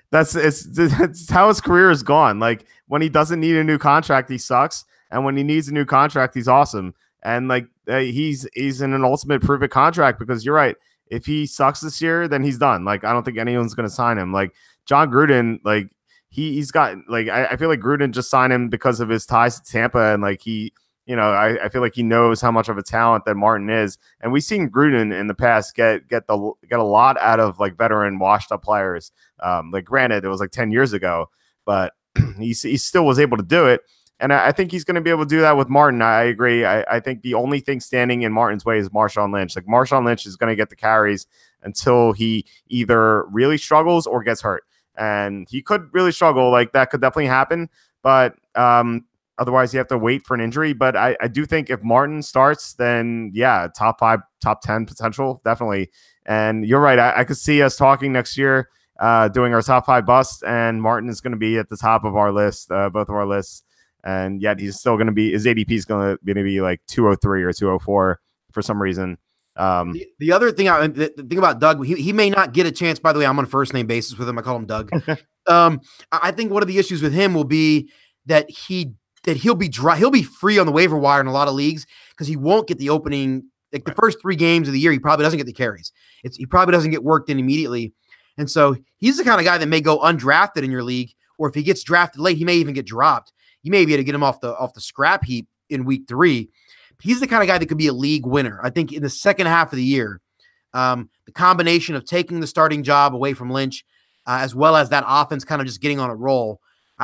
S1: that's how his career has gone. Like when he doesn't need a new contract, he sucks, and when he needs a new contract, he's awesome. And like he's in an ultimate prove it contract because you're right. If he sucks this year, then he's done. Like I don't think anyone's going to sign him. Like John Gruden, like. He's got like I feel like Gruden just signed him because of his ties to Tampa, and like I feel like he knows how much of a talent that Martin is, and we've seen Gruden in the past get a lot out of like veteran washed up players. Like granted, it was like 10 years ago, but he still was able to do it, and I think he's going to be able to do that with Martin. I agree. I think the only thing standing in Martin's way is Marshawn Lynch. Like Marshawn Lynch is going to get the carries until he either really struggles or gets hurt. And he could really struggle. Like that could definitely happen. But otherwise, you have to wait for an injury. But I do think if Martin starts, then yeah, top 5, top 10 potential, definitely. And you're right. I could see us talking next year, doing our top 5 busts, and Martin is going to be at the top of our list, both of our lists. And yet he's still going to be, his ADP is going to be like 203 or 204 for some reason.
S2: The other thing, the thing about Doug, he may not get a chance. By the way, I'm on a first name basis with him. I call him Doug. I think one of the issues with him will be that he that he'll be dry. He'll be free on the waiver wire in a lot of leagues because he won't get the opening. Like the first 3 games of the year, he probably doesn't get the carries. He probably doesn't get worked in immediately. And so he's the kind of guy that may go undrafted in your league, or if he gets drafted late, he may even get dropped. You may be able to get him off the scrap heap in week 3. He's the kind of guy that could be a league winner. I think in the second half of the year, the combination of taking the starting job away from Lynch, as well as that offense kind of just getting on a roll,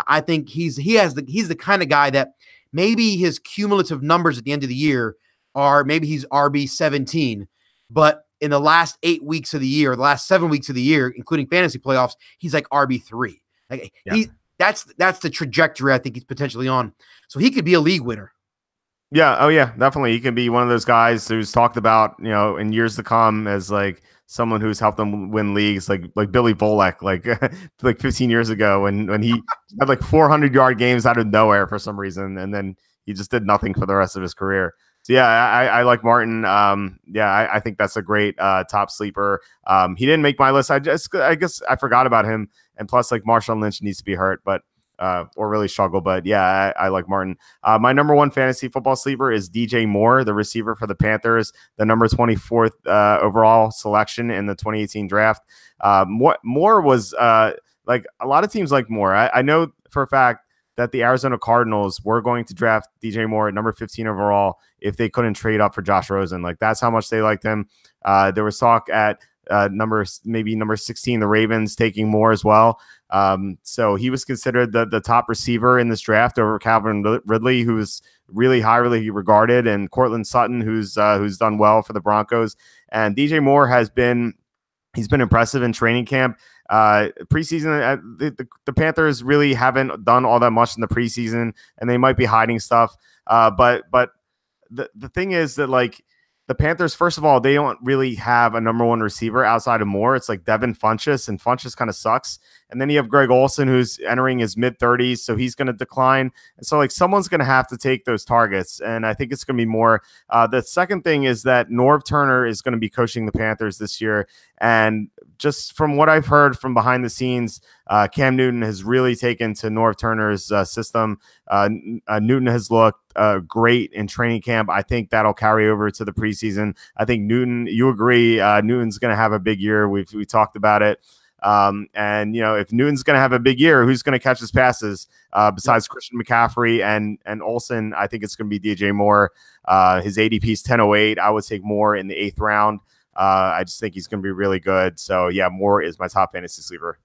S2: I think he's the kind of guy that maybe his cumulative numbers at the end of the year are maybe he's RB 17, but in the last 8 weeks of the year, the last 7 weeks of the year, including fantasy playoffs, he's like RB 3. Like that's the trajectory I think he's potentially on. So he could be a league winner.
S1: Yeah. Oh yeah, definitely. He can be one of those guys who's talked about, in years to come as like someone who's helped them win leagues, like Billy Volek, like 15 years ago when he had like 400-yard games out of nowhere for some reason, and then he just did nothing for the rest of his career. So yeah, I like Martin. I think that's a great top sleeper. He didn't make my list. I guess I forgot about him. And plus, like Marshawn Lynch needs to be hurt, or really struggle. But yeah, I like Martin. My number 1 fantasy football sleeper is DJ Moore, the receiver for the Panthers, the number 24th overall selection in the 2018 draft. Moore was like a lot of teams like Moore. I know for a fact that the Arizona Cardinals were going to draft DJ Moore at number 15 overall if they couldn't trade up for Josh Rosen. Like that's how much they liked him. There was talk at number 16, the Ravens taking Moore as well. So he was considered the top receiver in this draft over Calvin Ridley, who's really highly regarded, and Cortland Sutton, who's done well for the Broncos. And DJ Moore he's been impressive in training camp. Preseason, the Panthers really haven't done all that much in the preseason, and they might be hiding stuff. But the thing is that like the Panthers, first of all, they don't really have a number 1 receiver outside of Moore. It's like Devin Funchess, and Funchess kind of sucks. And then you have Greg Olsen, who's entering his mid-30s, so he's going to decline. And so like someone's going to have to take those targets, and I think it's going to be Moore. The second thing is that Norv Turner is going to be coaching the Panthers this year, and just from what I've heard from behind the scenes, Cam Newton has really taken to Norv Turner's system. Newton has looked great in training camp. I think that'll carry over to the preseason. I think Newton, you agree, Newton's going to have a big year. We talked about it. And if Newton's going to have a big year, who's going to catch his passes besides Christian McCaffrey and Olsen? I think it's going to be DJ Moore. His ADP is 1008. I would take Moore in the 8th round. I just think he's going to be really good. So yeah, Moore is my top fantasy sleeper.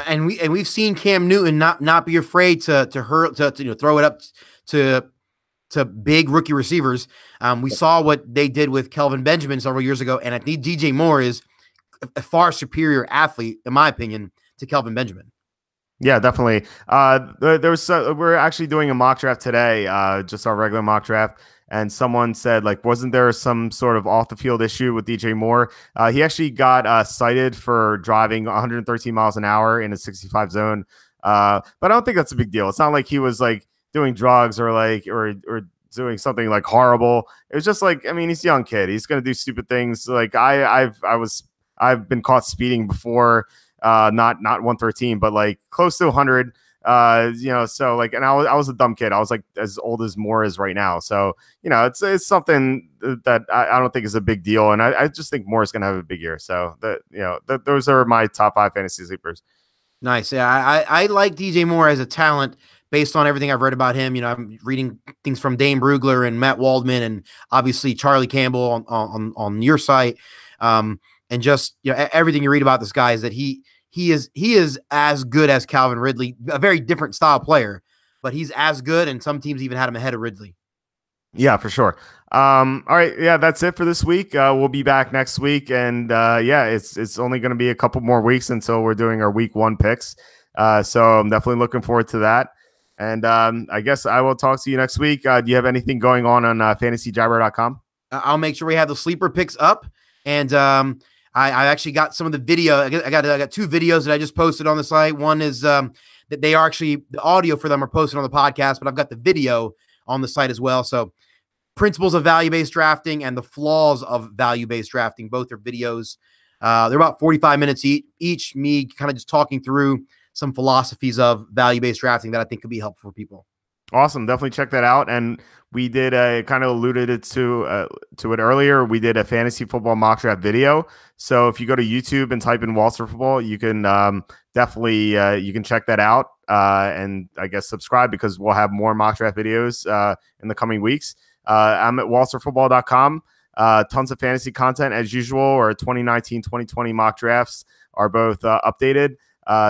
S2: And we've seen Cam Newton not be afraid to throw it up to big rookie receivers. We saw what they did with Kelvin Benjamin several years ago, and I think DJ Moore is a far superior athlete, in my opinion, to Kelvin Benjamin.
S1: Yeah, definitely. We're actually doing a mock draft today, just our regular mock draft. And someone said, like, wasn't there some sort of off the field issue with DJ Moore? He actually got cited for driving 113 miles an hour in a 65 zone. But I don't think that's a big deal. It's not like he was like doing drugs or doing something like horrible. It was just like, I mean, he's a young kid. He's going to do stupid things. Like I've been caught speeding before, not 113, but like close to 100. So like, and I was a dumb kid. I was like as old as Moore is right now. So, it's something that I don't think is a big deal. And I just think Moore is going to have a big year. So those are my top 5 fantasy sleepers.
S2: Nice. Yeah. I like DJ Moore as a talent based on everything I've read about him. I'm reading things from Dane Brugler and Matt Waldman, and obviously Charlie Campbell on your site. And just, everything you read about this guy is that he is as good as Calvin Ridley, a very different style player, but he's as good, and some teams even had him ahead of Ridley.
S1: Yeah, for sure. All right. Yeah, that's it for this week. We'll be back next week. And it's only going to be a couple more weeks until we're doing our week 1 picks. So I'm definitely looking forward to that. And I guess I will talk to you next week. Do you have anything going on fantasyjabber.com?
S2: I'll make sure we have the sleeper picks up. And I actually got some of the video. I got 2 videos that I just posted on the site. One is that they are actually, the audio for them are posted on the podcast, but I've got the video on the site as well. So principles of value-based drafting and the flaws of value-based drafting, both are videos. They're about 45 minutes each, me kind of just talking through some philosophies of value-based drafting that I think could be helpful for people.
S1: Awesome. Definitely check that out. And we did kind of alluded it to it earlier. We did a fantasy football mock draft video. So if you go to YouTube and type in Walter Football, you can definitely you can check that out and I guess subscribe because we'll have more mock draft videos in the coming weeks. I'm at walterfootball.com. Tons of fantasy content as usual. Our 2019-2020 mock drafts are both updated.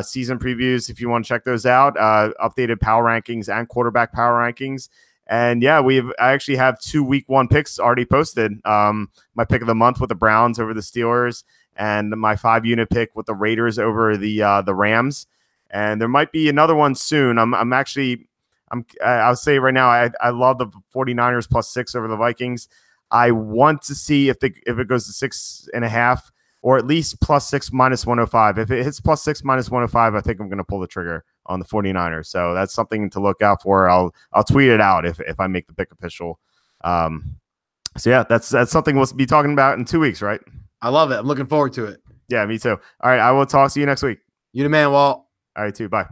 S1: Season previews if you want to check those out, updated power rankings and quarterback power rankings. And yeah, I actually have 2 week 1 picks already posted. My pick of the month with the Browns over the Steelers, and my 5-unit pick with the Raiders over the Rams. And there might be another one soon. I'll say right now, I love the 49ers +6 over the Vikings. I want to see if it goes to 6.5. Or at least +6 -105. If it hits +6 -105, I think I'm going to pull the trigger on the 49ers. So that's something to look out for. I'll tweet it out if I make the pick official. So yeah, that's something we'll be talking about in 2 weeks, right?
S2: I love it. I'm looking forward to it.
S1: Yeah, me too. All right, I will talk to you next week.
S2: You the man, Walt.
S1: All right, too. Bye.